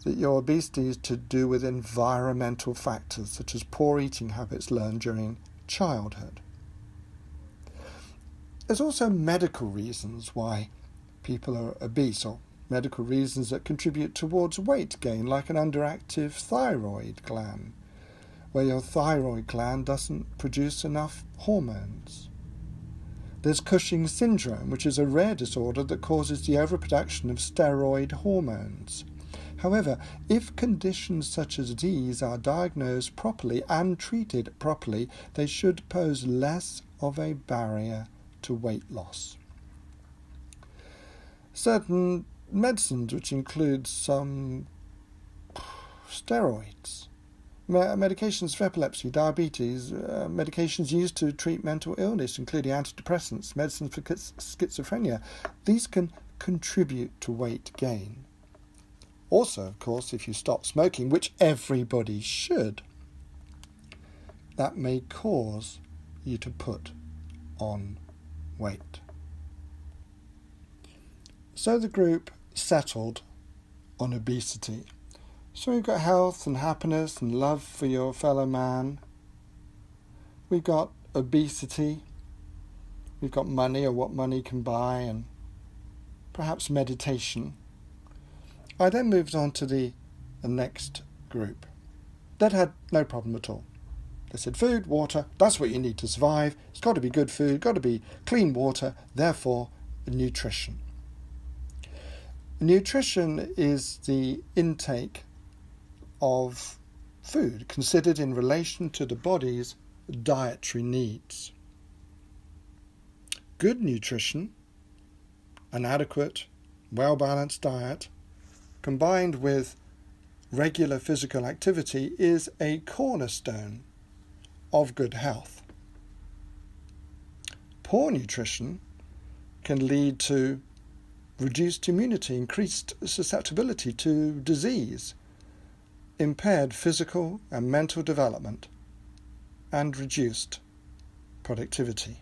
that your obesity is to do with environmental factors, such as poor eating habits learned during childhood. There's also medical reasons why people are obese, or medical reasons that contribute towards weight gain, like an underactive thyroid gland, where your thyroid gland doesn't produce enough hormones. There's Cushing's syndrome, which is a rare disorder that causes the overproduction of steroid hormones. However, if conditions such as these are diagnosed properly and treated properly, they should pose less of a barrier to weight loss. Certain medicines, which include some steroids, medications for epilepsy, diabetes, medications used to treat mental illness, including antidepressants, medicines for schizophrenia, these can contribute to weight gain. Also, of course, if you stop smoking, which everybody should, that may cause you to put on weight. So the group settled on obesity. So we've got health and happiness and love for your fellow man. We've got obesity. We've got money, or what money can buy, and perhaps meditation. I then moved on to the next group. That had no problem at all. They said food, water, that's what you need to survive. It's got to be good food, got to be clean water, therefore nutrition. Nutrition is the intake of food considered in relation to the body's dietary needs. Good nutrition, an adequate, well-balanced diet, combined with regular physical activity, is a cornerstone of good health. Poor nutrition can lead to reduced immunity, increased susceptibility to disease, impaired physical and mental development, and reduced productivity.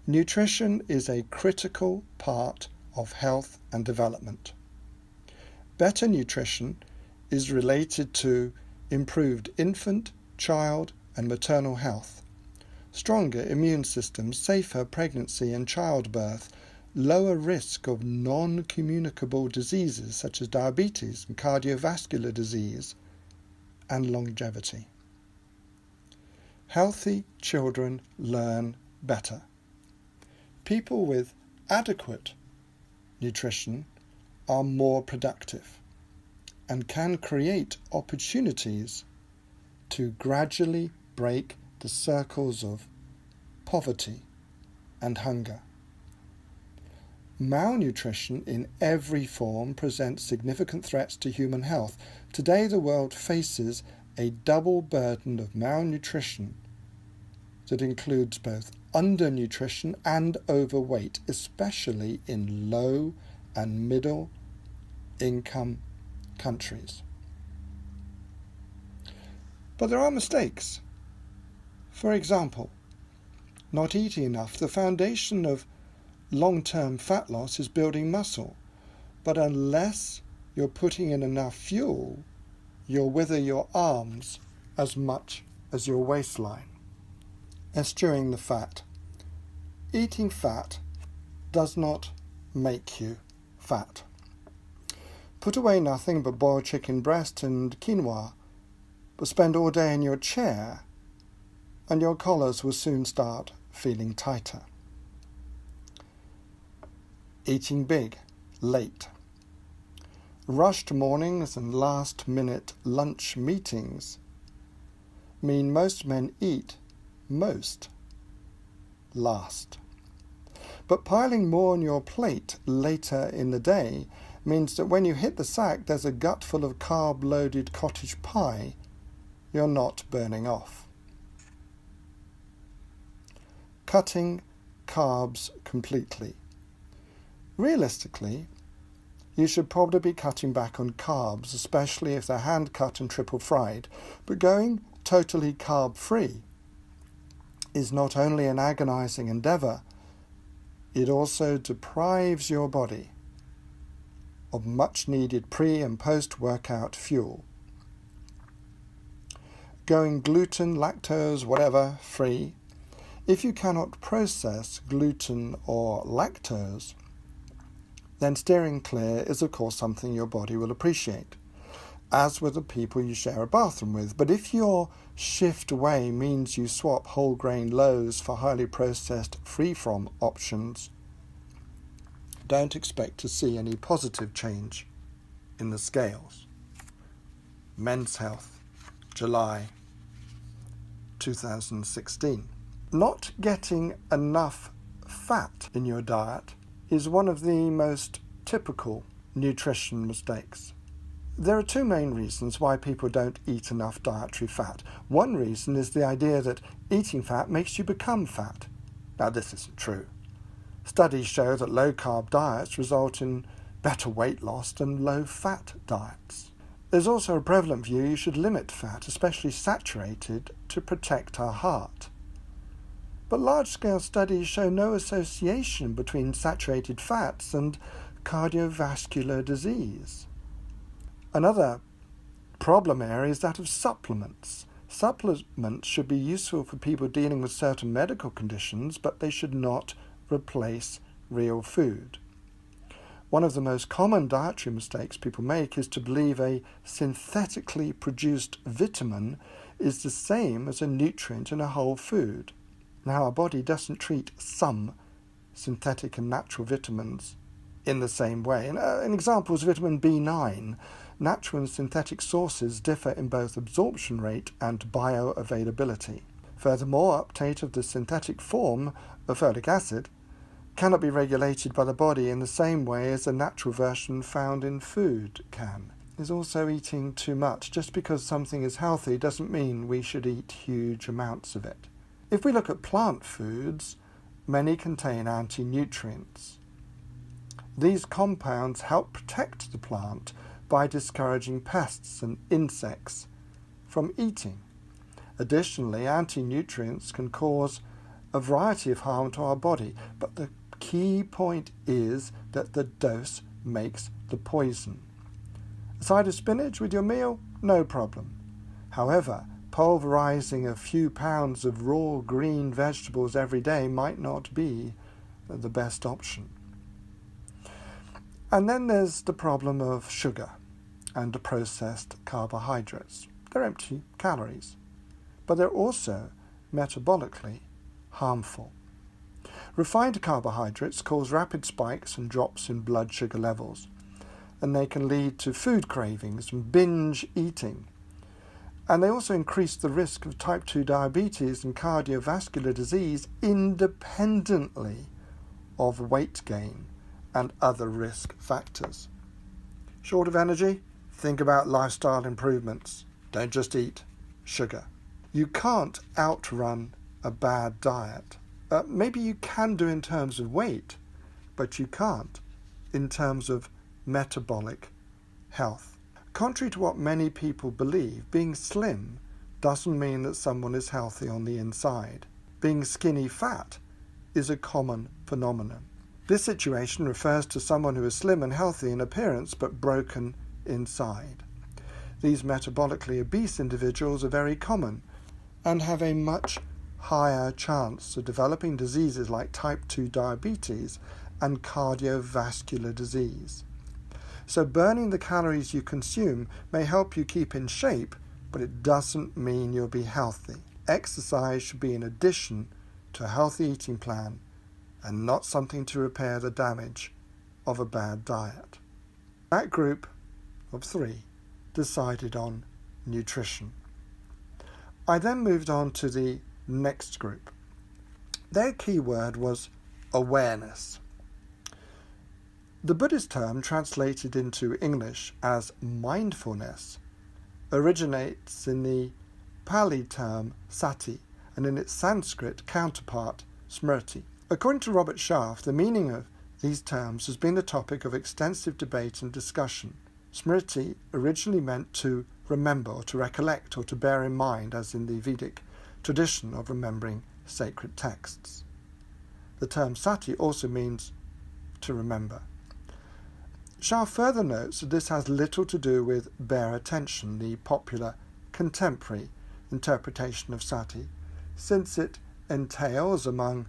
Nutrition is a critical part of health and development. Better nutrition is related to improved infant, child, and maternal health, stronger immune systems, safer pregnancy and childbirth, lower risk of non-communicable diseases such as diabetes and cardiovascular disease, and longevity. Healthy children learn better. People with adequate nutrition are more productive. and can create opportunities to gradually break the circles of poverty and hunger. Malnutrition in every form presents significant threats to human health. Today the world faces a double burden of malnutrition that includes both undernutrition and overweight, especially in low and middle income countries. But there are mistakes. For example, not eating enough. The foundation of long-term fat loss is building muscle, but unless you're putting in enough fuel, you'll wither your arms as much as your waistline. Eschewing the fat. Eating fat does not make you fat. Put away nothing but boiled chicken breast and quinoa, but spend all day in your chair, and your collars will soon start feeling tighter. Eating big, late. Rushed mornings and last-minute lunch meetings mean most men eat most last. But piling more on your plate later in the day means that when you hit the sack there's a gut full of carb-loaded cottage pie you're not burning off. Cutting carbs completely. Realistically, you should probably be cutting back on carbs, especially if they're hand-cut and triple fried, but going totally carb-free is not only an agonizing endeavor, it also deprives your body of much-needed pre- and post-workout fuel. Going gluten, lactose, whatever, free. If you cannot process gluten or lactose, then steering clear is of course something your body will appreciate, as with the people you share a bathroom with. But if your shift away means you swap whole grain loaves for highly processed free-from options, don't expect to see any positive change in the scales. Men's Health, July 2016. Not getting enough fat in your diet is one of the most typical nutrition mistakes. There are two main reasons why people don't eat enough dietary fat. One reason is the idea that eating fat makes you become fat. Now, this isn't true. Studies show that low-carb diets result in better weight loss than low-fat diets. There's also a prevalent view you should limit fat, especially saturated, to protect our heart. But large-scale studies show no association between saturated fats and cardiovascular disease. Another problem area is that of supplements. Supplements should be useful for people dealing with certain medical conditions, but they should not replace real food. One of the most common dietary mistakes people make is to believe a synthetically produced vitamin is the same as a nutrient in a whole food. Now, our body doesn't treat some synthetic and natural vitamins in the same way. An example is vitamin B9. Natural and synthetic sources differ in both absorption rate and bioavailability. Furthermore, uptake of the synthetic form of folic acid cannot be regulated by the body in the same way as the natural version found in food can. There's also eating too much. Just because something is healthy doesn't mean we should eat huge amounts of it. If we look at plant foods, many contain anti-nutrients. These compounds help protect the plant by discouraging pests and insects from eating. Additionally, anti-nutrients can cause a variety of harm to our body, but the key point is that the dose makes the poison. A side of spinach with your meal? No problem. However, pulverizing a few pounds of raw green vegetables every day might not be the best option. And then there's the problem of sugar and processed carbohydrates. They're empty calories, but they're also metabolically harmful. Refined carbohydrates cause rapid spikes and drops in blood sugar levels. and they can lead to food cravings and binge eating. And they also increase the risk of type 2 diabetes and cardiovascular disease independently of weight gain and other risk factors. Short of energy? Think about lifestyle improvements. Don't just eat sugar. You can't outrun a bad diet. Maybe you can do in terms of weight, but you can't in terms of metabolic health. Contrary to what many people believe, being slim doesn't mean that someone is healthy on the inside. Being skinny fat is a common phenomenon. This situation refers to someone who is slim and healthy in appearance but broken inside. These metabolically obese individuals are very common and have a much higher chance of developing diseases like type 2 diabetes and cardiovascular disease. So burning the calories you consume may help you keep in shape, but it doesn't mean you'll be healthy. Exercise should be in addition to a healthy eating plan and not something to repair the damage of a bad diet. That group of 3 decided on nutrition. I then moved on to the next group. Their key word was awareness. The Buddhist term translated into English as mindfulness originates in the Pali term sati and in its Sanskrit counterpart smriti. According to Robert Schaaf, the meaning of these terms has been the topic of extensive debate and discussion. Smriti originally meant to remember or to recollect or to bear in mind, as in the Vedic tradition of remembering sacred texts. The term sati also means to remember. Schaaf further notes that this has little to do with bare attention, the popular contemporary interpretation of sati, since it entails, among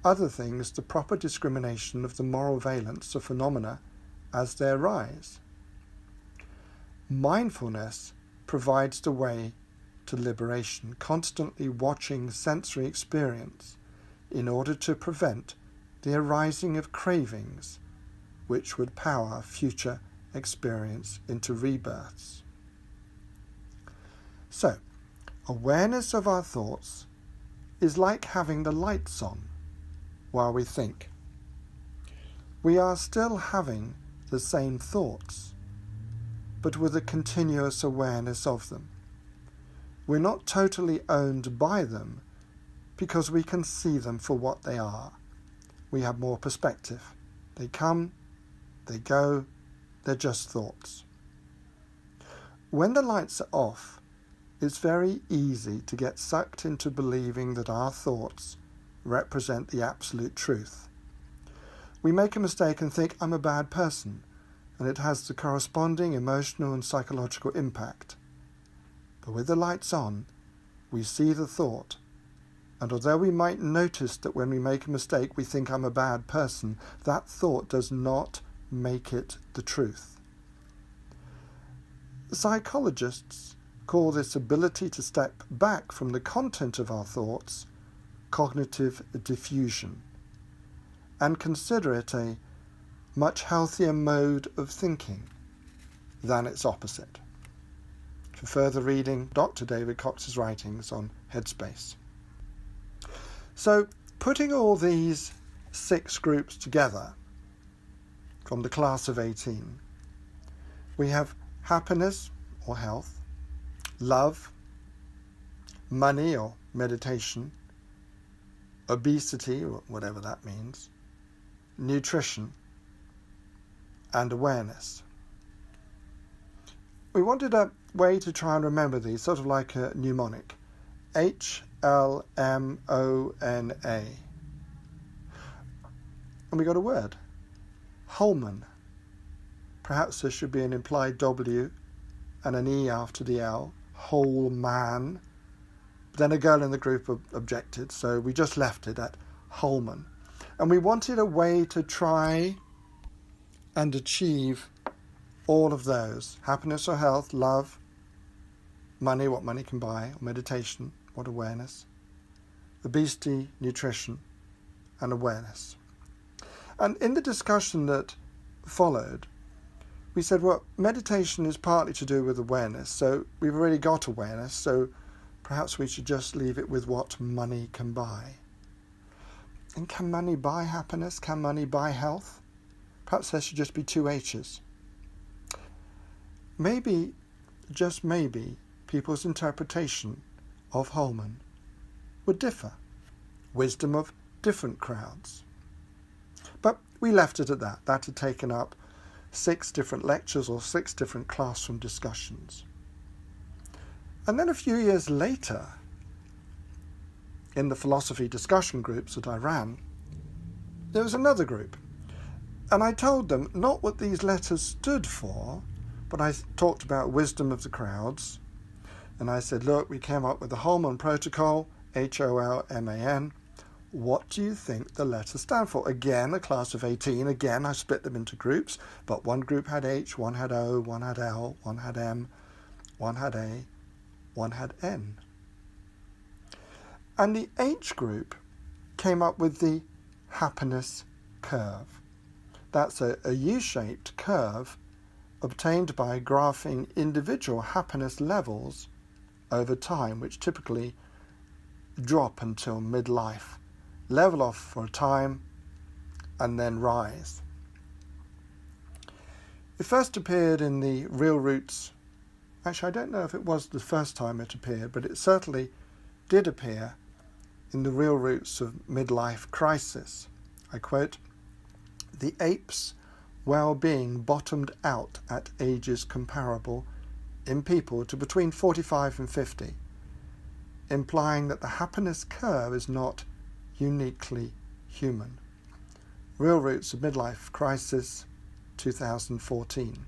other things, the proper discrimination of the moral valence of phenomena as they arise. Mindfulness provides the way to liberation, constantly watching sensory experience in order to prevent the arising of cravings which would power future experience into rebirths. So, awareness of our thoughts is like having the lights on while we think. We are still having the same thoughts, but with a continuous awareness of them. We're not totally owned by them because we can see them for what they are. We have more perspective. They come, they go, they're just thoughts. When the lights are off, it's very easy to get sucked into believing that our thoughts represent the absolute truth. We make a mistake and think, I'm a bad person, and it has the corresponding emotional and psychological impact. But with the lights on, we see the thought, and although we might notice that when we make a mistake we think I'm a bad person, that thought does not make it the truth. Psychologists call this ability to step back from the content of our thoughts cognitive diffusion, and consider it a much healthier mode of thinking than its opposite. For further reading, Dr. David Cox's writings on Headspace. So, putting all these 6 groups together from the class of 18, we have happiness or health, love, money or meditation, obesity, or whatever that means, nutrition, and awareness. We wanted a way to try and remember these, sort of like a mnemonic. HLMONA. And we got a word. Holman. Perhaps there should be an implied W and an E after the L. Whole man. But then a girl in the group objected, so we just left it at Holman. And we wanted a way to try and achieve all of those. Happiness or health, love, money, what money can buy, meditation, what awareness, obesity, nutrition, and awareness. And in the discussion that followed, we said, well, meditation is partly to do with awareness, so we've already got awareness, so perhaps we should just leave it with what money can buy. And can money buy happiness? Can money buy health? Perhaps there should just be two H's. Maybe, just maybe, people's interpretation of Holman would differ. Wisdom of different crowds. But we left it at that. That had taken up 6 different lectures or 6 different classroom discussions. And then a few years later, in the philosophy discussion groups that I ran, there was another group. And I told them not what these letters stood for, but I talked about wisdom of the crowds. And I said, look, we came up with the Holman Protocol, Holman. What do you think the letters stand for? Again, a class of 18. Again, I split them into groups, but one group had H, one had O, one had L, one had M, one had A, one had N. And the H group came up with the happiness curve. That's a U-shaped curve obtained by graphing individual happiness levels over time, which typically drop until midlife, level off for a time, and then rise. It first appeared in the Real Roots. Actually, I don't know if it was the first time it appeared, but it certainly did appear in the Real Roots of Midlife Crisis. I quote, "The ape's well-being bottomed out at ages comparable in people to between 45 and 50, implying that the happiness curve is not uniquely human." Real Roots of Midlife Crisis, 2014.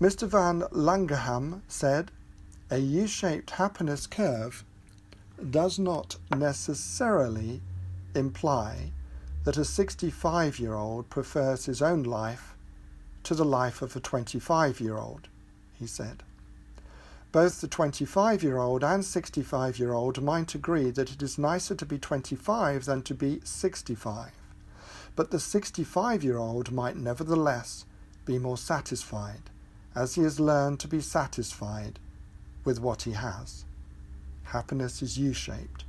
Mr. Van Langerham said, "A U-shaped happiness curve does not necessarily imply that a 65-year-old prefers his own life to the life of a 25-year-old, he said. Both the 25-year-old and 65-year-old might agree that it is nicer to be 25 than to be 65, but the 65-year-old might nevertheless be more satisfied, as he has learned to be satisfied with what he has. Happiness is U-shaped,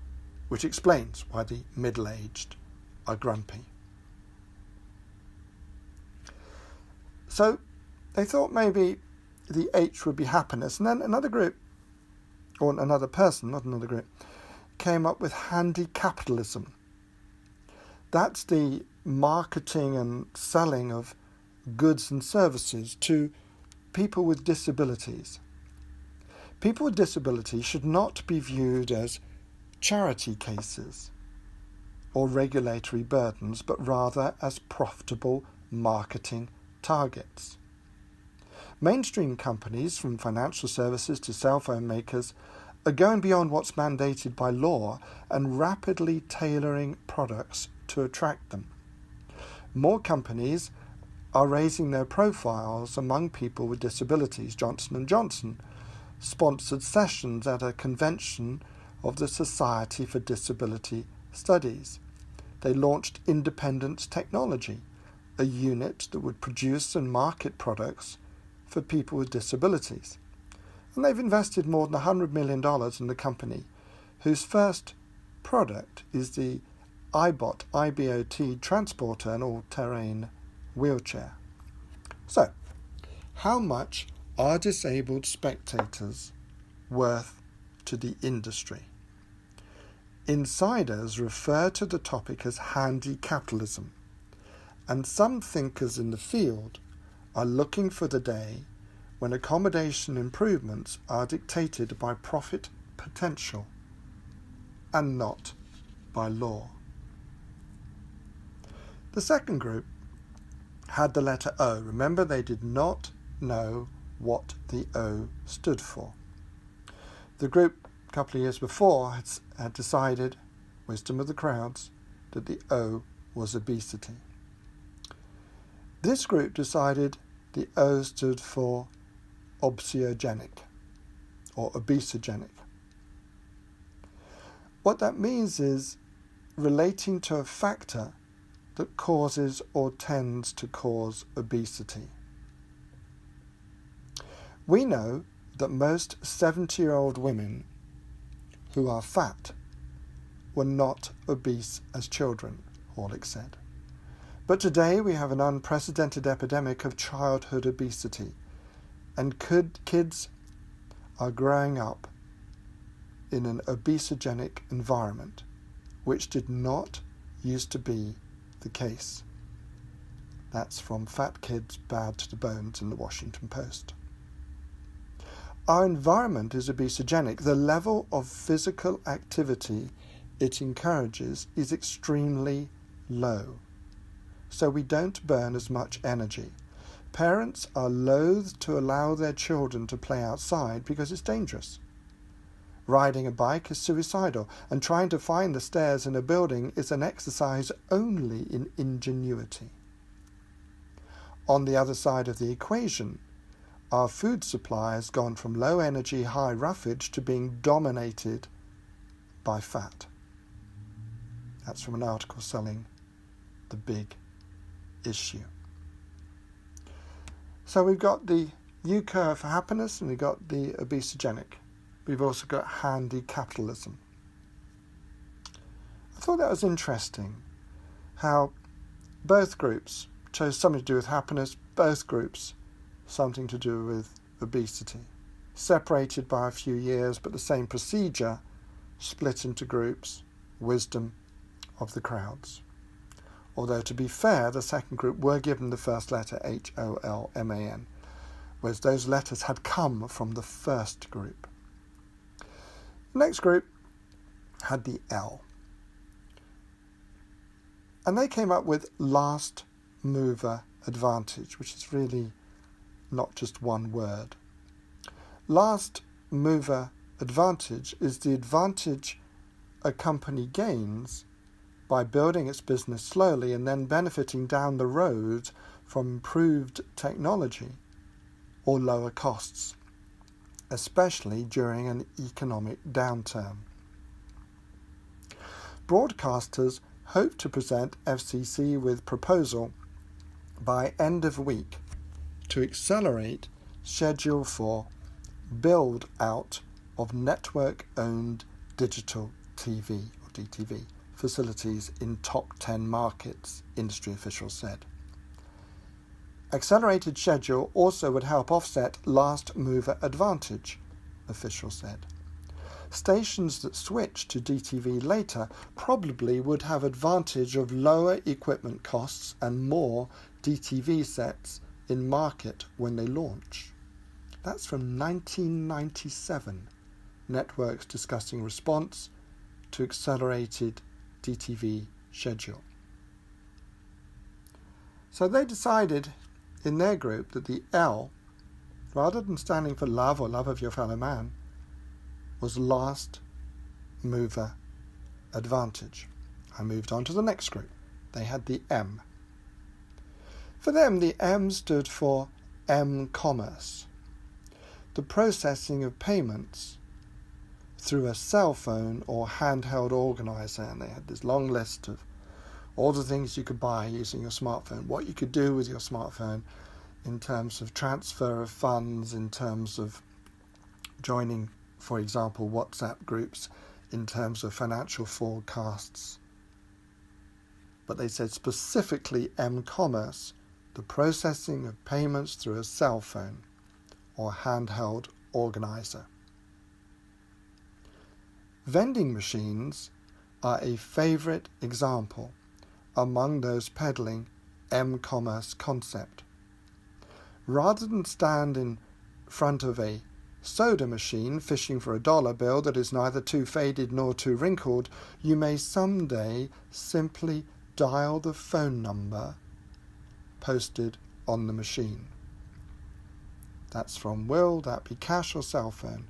which explains why the middle-aged are grumpy." So they thought maybe the H would be happiness, and then another group, or another person, not another group, came up with handy capitalism. That's the marketing and selling of goods and services to people with disabilities. People with disabilities should not be viewed as charity cases or regulatory burdens, but rather as profitable marketing targets. Mainstream companies, from financial services to cell phone makers, are going beyond what's mandated by law and rapidly tailoring products to attract them. More companies are raising their profiles among people with disabilities. Johnson & Johnson sponsored sessions at a convention of the Society for Disability Studies. They launched Independence Technology, a unit that would produce and market products for people with disabilities. And they've invested more than $100 million in the company, whose first product is the IBOT transporter, an all-terrain wheelchair. So, how much are disabled spectators worth to the industry? Insiders refer to the topic as handy capitalism, and some thinkers in the field are looking for the day when accommodation improvements are dictated by profit potential and not by law. The second group had the letter O. Remember, they did not know what the O stood for. The group a couple of years before had decided, wisdom of the crowds, that the O was obesity. This group decided the O stood for obesogenic or obesogenic. What that means is relating to a factor that causes or tends to cause obesity. We know that most 70-year-old women who are fat were not obese as children, Horlick said. But today we have an unprecedented epidemic of childhood obesity, and kids are growing up in an obesogenic environment, which did not used to be the case. That's from Fat Kids Bad to the Bones in the Washington Post. Our environment is obesogenic. The level of physical activity it encourages is extremely low, so we don't burn as much energy. Parents are loath to allow their children to play outside because it's dangerous. Riding a bike is suicidal, and trying to find the stairs in a building is an exercise only in ingenuity. On the other side of the equation, our food supply has gone from low energy, high roughage to being dominated by fat. That's from an article selling The Big Issue. So we've got the U-curve for happiness and we've got the obesogenic. We've also got handy capitalism. I thought that was interesting, how both groups chose something to do with happiness, both groups something to do with obesity. Separated by a few years, but the same procedure, split into groups, wisdom of the crowds. Although, to be fair, the second group were given the first letter, Holman, whereas those letters had come from the first group. The next group had the L. And they came up with last mover advantage, which is really not just one word. Last mover advantage is the advantage a company gains by building its business slowly and then benefiting down the road from improved technology or lower costs, especially during an economic downturn. Broadcasters hope to present FCC with proposal by end of week to accelerate schedule for build out of network-owned digital TV or DTV facilities in top 10 markets, industry officials said. Accelerated schedule also would help offset last mover advantage, officials said. Stations that switch to DTV later probably would have advantage of lower equipment costs and more DTV sets in market when they launch. That's from 1997, networks discussing response to accelerated DTV schedule. So they decided in their group that the L, rather than standing for love or love of your fellow man, was last mover advantage. I moved on to the next group. They had the M. For them, the M stood for M-commerce, the processing of payments through a cell phone or handheld organizer. And they had this long list of all the things you could buy using your smartphone, what you could do with your smartphone in terms of transfer of funds, in terms of joining, for example, WhatsApp groups, in terms of financial forecasts. But they said specifically M-commerce, the processing of payments through a cell phone or handheld organizer. Vending machines are a favourite example among those peddling M-commerce concept. Rather than stand in front of a soda machine fishing for a dollar bill that is neither too faded nor too wrinkled, you may someday simply dial the phone number posted on the machine. That's from Will That Be Cash or Cell Phone,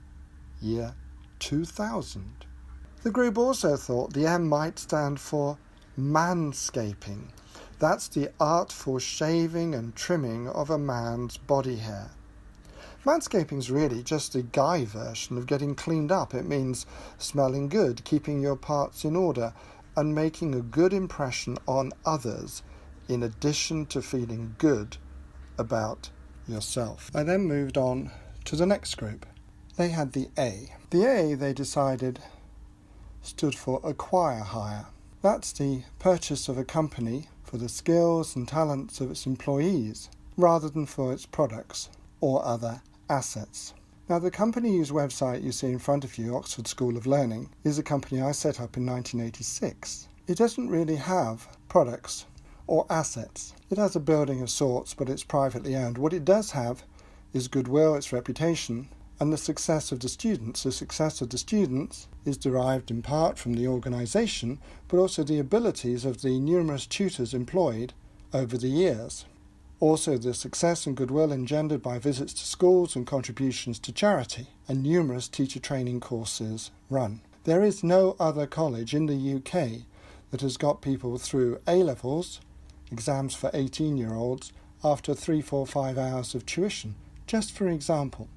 year 2000. The group also thought the M might stand for manscaping. That's the artful shaving and trimming of a man's body hair. Manscaping is really just the guy version of getting cleaned up. It means smelling good, keeping your parts in order, and making a good impression on others in addition to feeling good about yourself. I then moved on to the next group. They had the A. The A, they decided, stood for acquire hire. That's the purchase of a company for the skills and talents of its employees rather than for its products or other assets. Now, the company whose website you see in front of you, Oxford School of Learning, is a company I set up in 1986. It doesn't really have products or assets. It has a building of sorts, but it's privately owned. What it does have is goodwill, its reputation, and the success of the students. The success of the students is derived in part from the organisation, but also the abilities of the numerous tutors employed over the years. Also the success and goodwill engendered by visits to schools and contributions to charity, and numerous teacher training courses run. There is no other college in the UK that has got people through A-levels, exams for 18-year-olds, after 3, 4, 5 hours of tuition, just for example.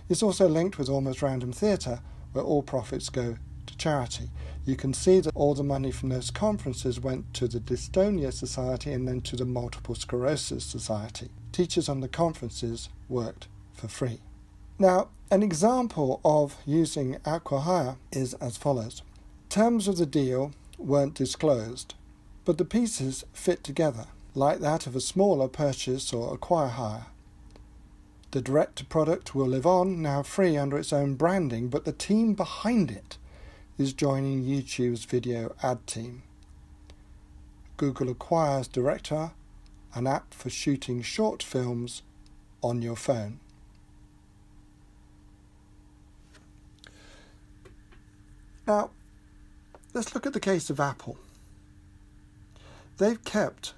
It's also linked with Almost Random Theatre, where all profits go to charity. You can see that all the money from those conferences went to the Dystonia Society and then to the Multiple Sclerosis Society. Teachers on the conferences worked for free. Now, an example of using acquire is as follows. Terms of the deal weren't disclosed, but the pieces fit together, like that of a smaller purchase or acquire hire. The direct product will live on, now free under its own branding, but the team behind it is joining YouTube's video ad team. Google acquires Director, an app for shooting short films on your phone. Now, let's look at the case of Apple. They've kept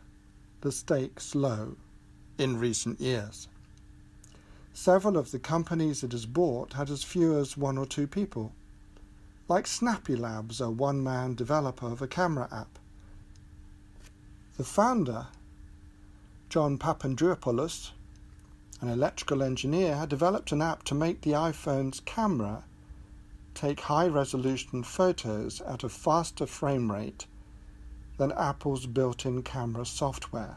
the stakes low in recent years. Several of the companies it has bought had as few as 1 or 2 people, like Snappy Labs, a one-man developer of a camera app. The founder, John Papandreopoulos, an electrical engineer, had developed an app to make the iPhone's camera take high-resolution photos at a faster frame rate than Apple's built-in camera software.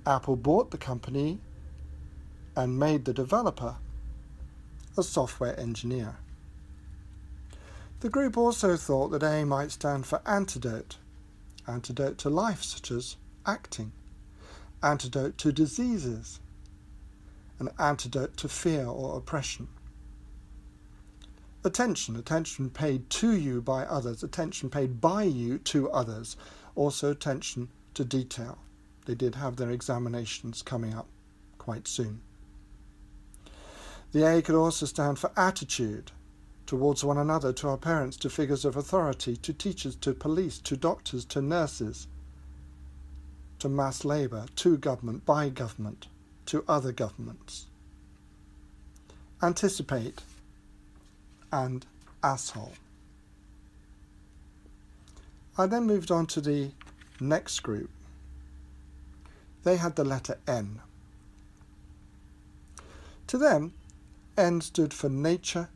Apple bought the company and made the developer a software engineer. The group also thought that A might stand for antidote, antidote to life such as acting, antidote to diseases, an antidote to fear or oppression. Attention, attention paid to you by others, attention paid by you to others, also attention to detail. They did have their examinations coming up quite soon. The A could also stand for attitude, towards one another, to our parents, to figures of authority, to teachers, to police, to doctors, to nurses, to mass labour, to government, by government, to other governments. Anticipate and asshole. I then moved on to the next group. They had the letter N. To them, N stood for nature,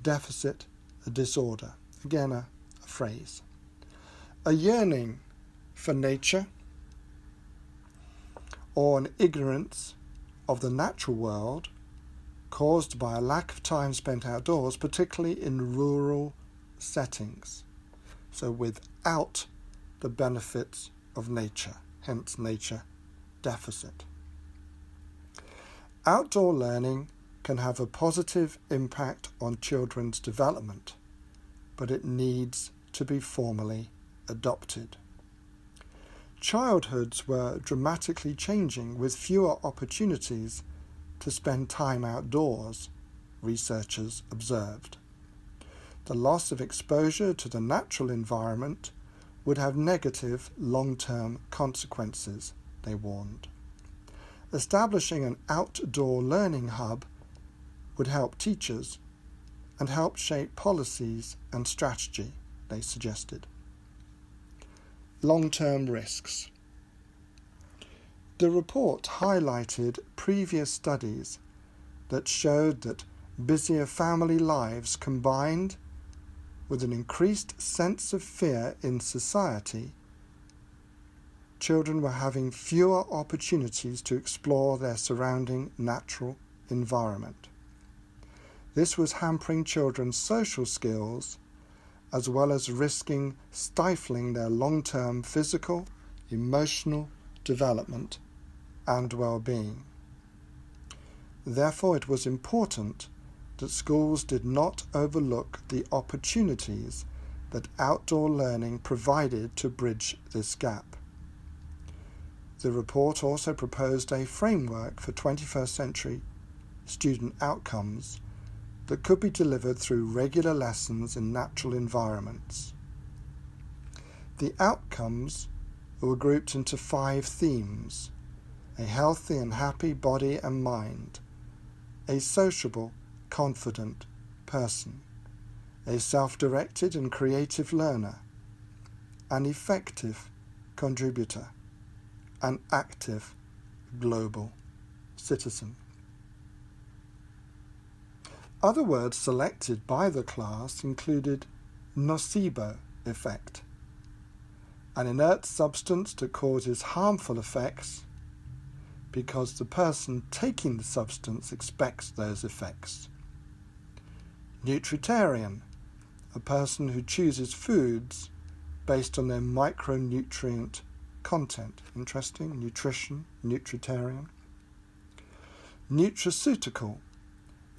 deficit, a disorder. Again, a phrase. A yearning for nature, or an ignorance of the natural world caused by a lack of time spent outdoors, particularly in rural settings, so without the benefits of nature, hence nature deficit. Outdoor learning can have a positive impact on children's development, but it needs to be formally adopted. Childhoods were dramatically changing with fewer opportunities to spend time outdoors, researchers observed. The loss of exposure to the natural environment would have negative long-term consequences, they warned. Establishing an outdoor learning hub would help teachers and help shape policies and strategy, they suggested. Long-term risks. The report highlighted previous studies that showed that busier family lives combined with an increased sense of fear in society, children were having fewer opportunities to explore their surrounding natural environment. This was hampering children's social skills as well as risking stifling their long-term physical, emotional development and well-being. Therefore, it was important that schools did not overlook the opportunities that outdoor learning provided to bridge this gap. The report also proposed a framework for 21st century student outcomes that could be delivered through regular lessons in natural environments. The outcomes were grouped into 5 themes: a healthy and happy body and mind, a sociable, confident person, a self-directed and creative learner, an effective contributor, an active global citizen. Other words selected by the class included nocebo effect, an inert substance that causes harmful effects because the person taking the substance expects those effects. Nutritarian, a person who chooses foods based on their micronutrient content. Interesting, nutrition, nutritarian. Nutraceutical,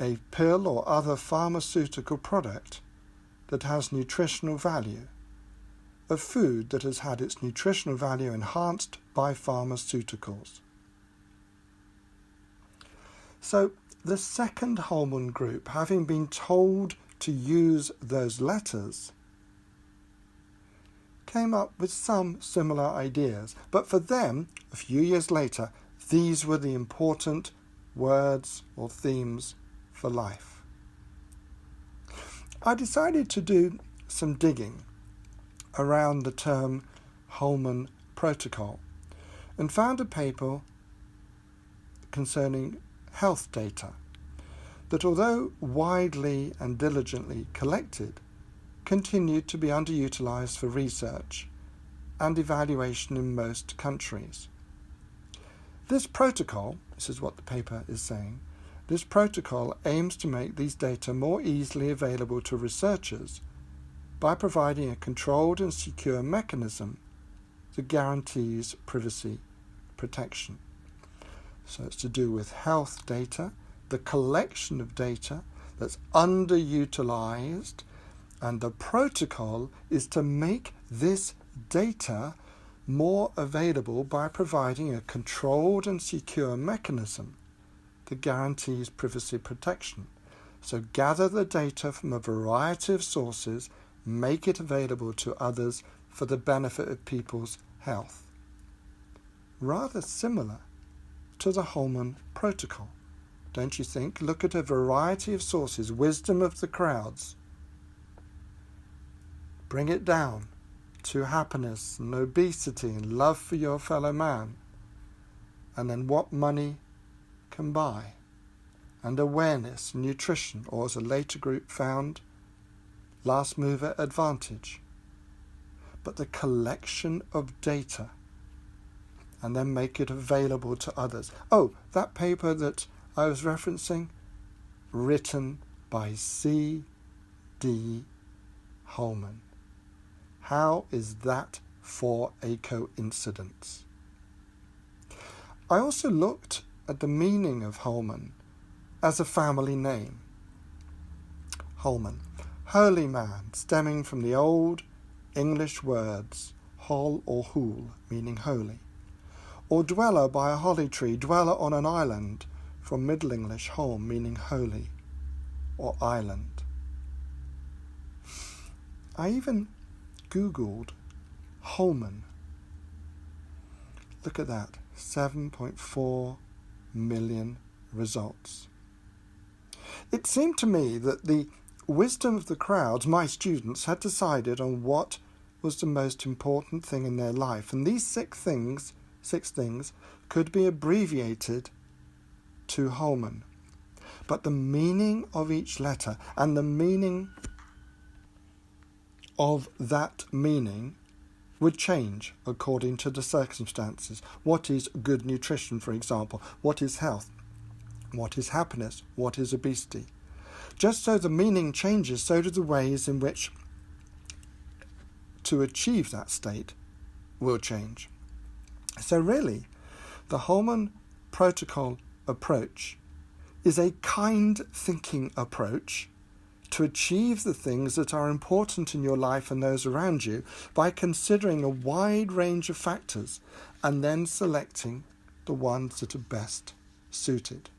a pill or other pharmaceutical product that has nutritional value, a food that has had its nutritional value enhanced by pharmaceuticals. So the second Holman group, having been told to use those letters, came up with some similar ideas, but for them, a few years later, these were the important words or themes for life. I decided to do some digging around the term Holman Protocol and found a paper concerning health data that, although widely and diligently collected, continued to be underutilized for research and evaluation in most countries. This protocol, this is what the paper is saying, this protocol aims to make these data more easily available to researchers by providing a controlled and secure mechanism that guarantees privacy protection. So it's to do with health data, the collection of data that's underutilized, and the protocol is to make this data more available by providing a controlled and secure mechanism that guarantees privacy protection. So gather the data from a variety of sources, make it available to others for the benefit of people's health. Rather similar to the Holman Protocol, don't you think? Look at a variety of sources, wisdom of the crowds. Bring it down to happiness and obesity and love for your fellow man. And then what money can buy. And awareness, nutrition, or as a later group found, last mover advantage. But the collection of data and then make it available to others. Oh, that paper that I was referencing, written by C.D. Holman. How is that for a coincidence? I also looked at the meaning of Holman as a family name. Holman, holy man, stemming from the old English words hol or hul, meaning holy, or dweller by a holly tree, dweller on an island, from Middle English holm, meaning holy or island. I even Googled Holman. Look at that, 7.4 million results. It seemed to me that the wisdom of the crowds, my students, had decided on what was the most important thing in their life, and these six things could be abbreviated to Holman. But the meaning of each letter and the meaning of that meaning would change according to the circumstances. What is good nutrition, for example? What is health? What is happiness? What is obesity? Just so the meaning changes, so do the ways in which to achieve that state will change. So really, the Holman Protocol approach is a kind thinking approach to achieve the things that are important in your life and those around you by considering a wide range of factors and then selecting the ones that are best suited.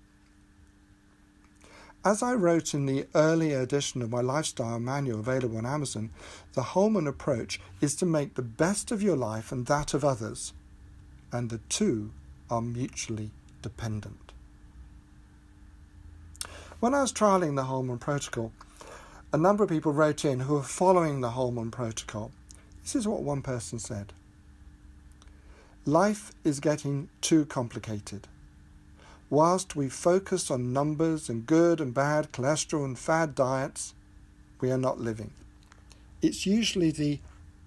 As I wrote in the earlier edition of my lifestyle manual available on Amazon, the Holman approach is to make the best of your life and that of others, and the two are mutually dependent. When I was trialling the Holman Protocol, a number of people wrote in who are following the Holman Protocol. This is what one person said. Life is getting too complicated. Whilst we focus on numbers and good and bad, cholesterol and fad diets, we are not living. It's usually the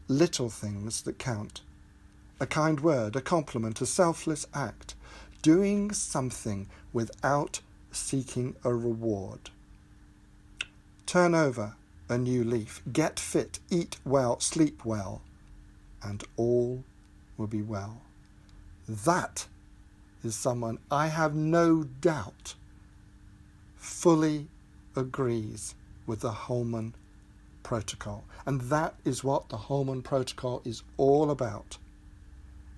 little things that count. A kind word, a compliment, a selfless act, doing something without seeking a reward. Turn over a new leaf, get fit, eat well, sleep well, and all will be well. That is someone I have no doubt fully agrees with the Holman Protocol. And that is what the Holman Protocol is all about.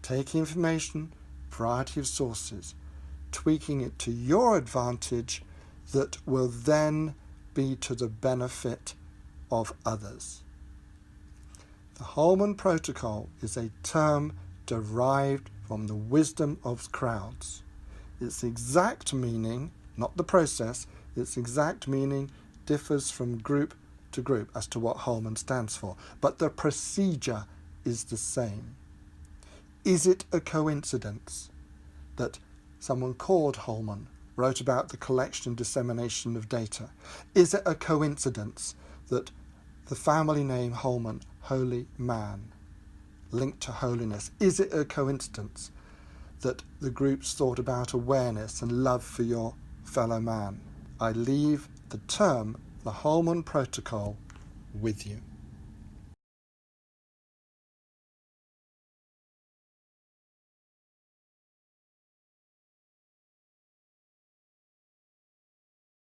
Taking information, variety of sources, tweaking it to your advantage that will then be to the benefit of others. The Holman Protocol is a term derived from the wisdom of crowds. Its exact meaning, not the process, its exact meaning differs from group to group as to what Holman stands for, but the procedure is the same. Is it a coincidence that someone called Holman wrote about the collection and dissemination of data? Is it a coincidence that the family name Holman, holy man, linked to holiness? Is it a coincidence that the groups thought about awareness and love for your fellow man? I leave the term, the Holman Protocol, with you.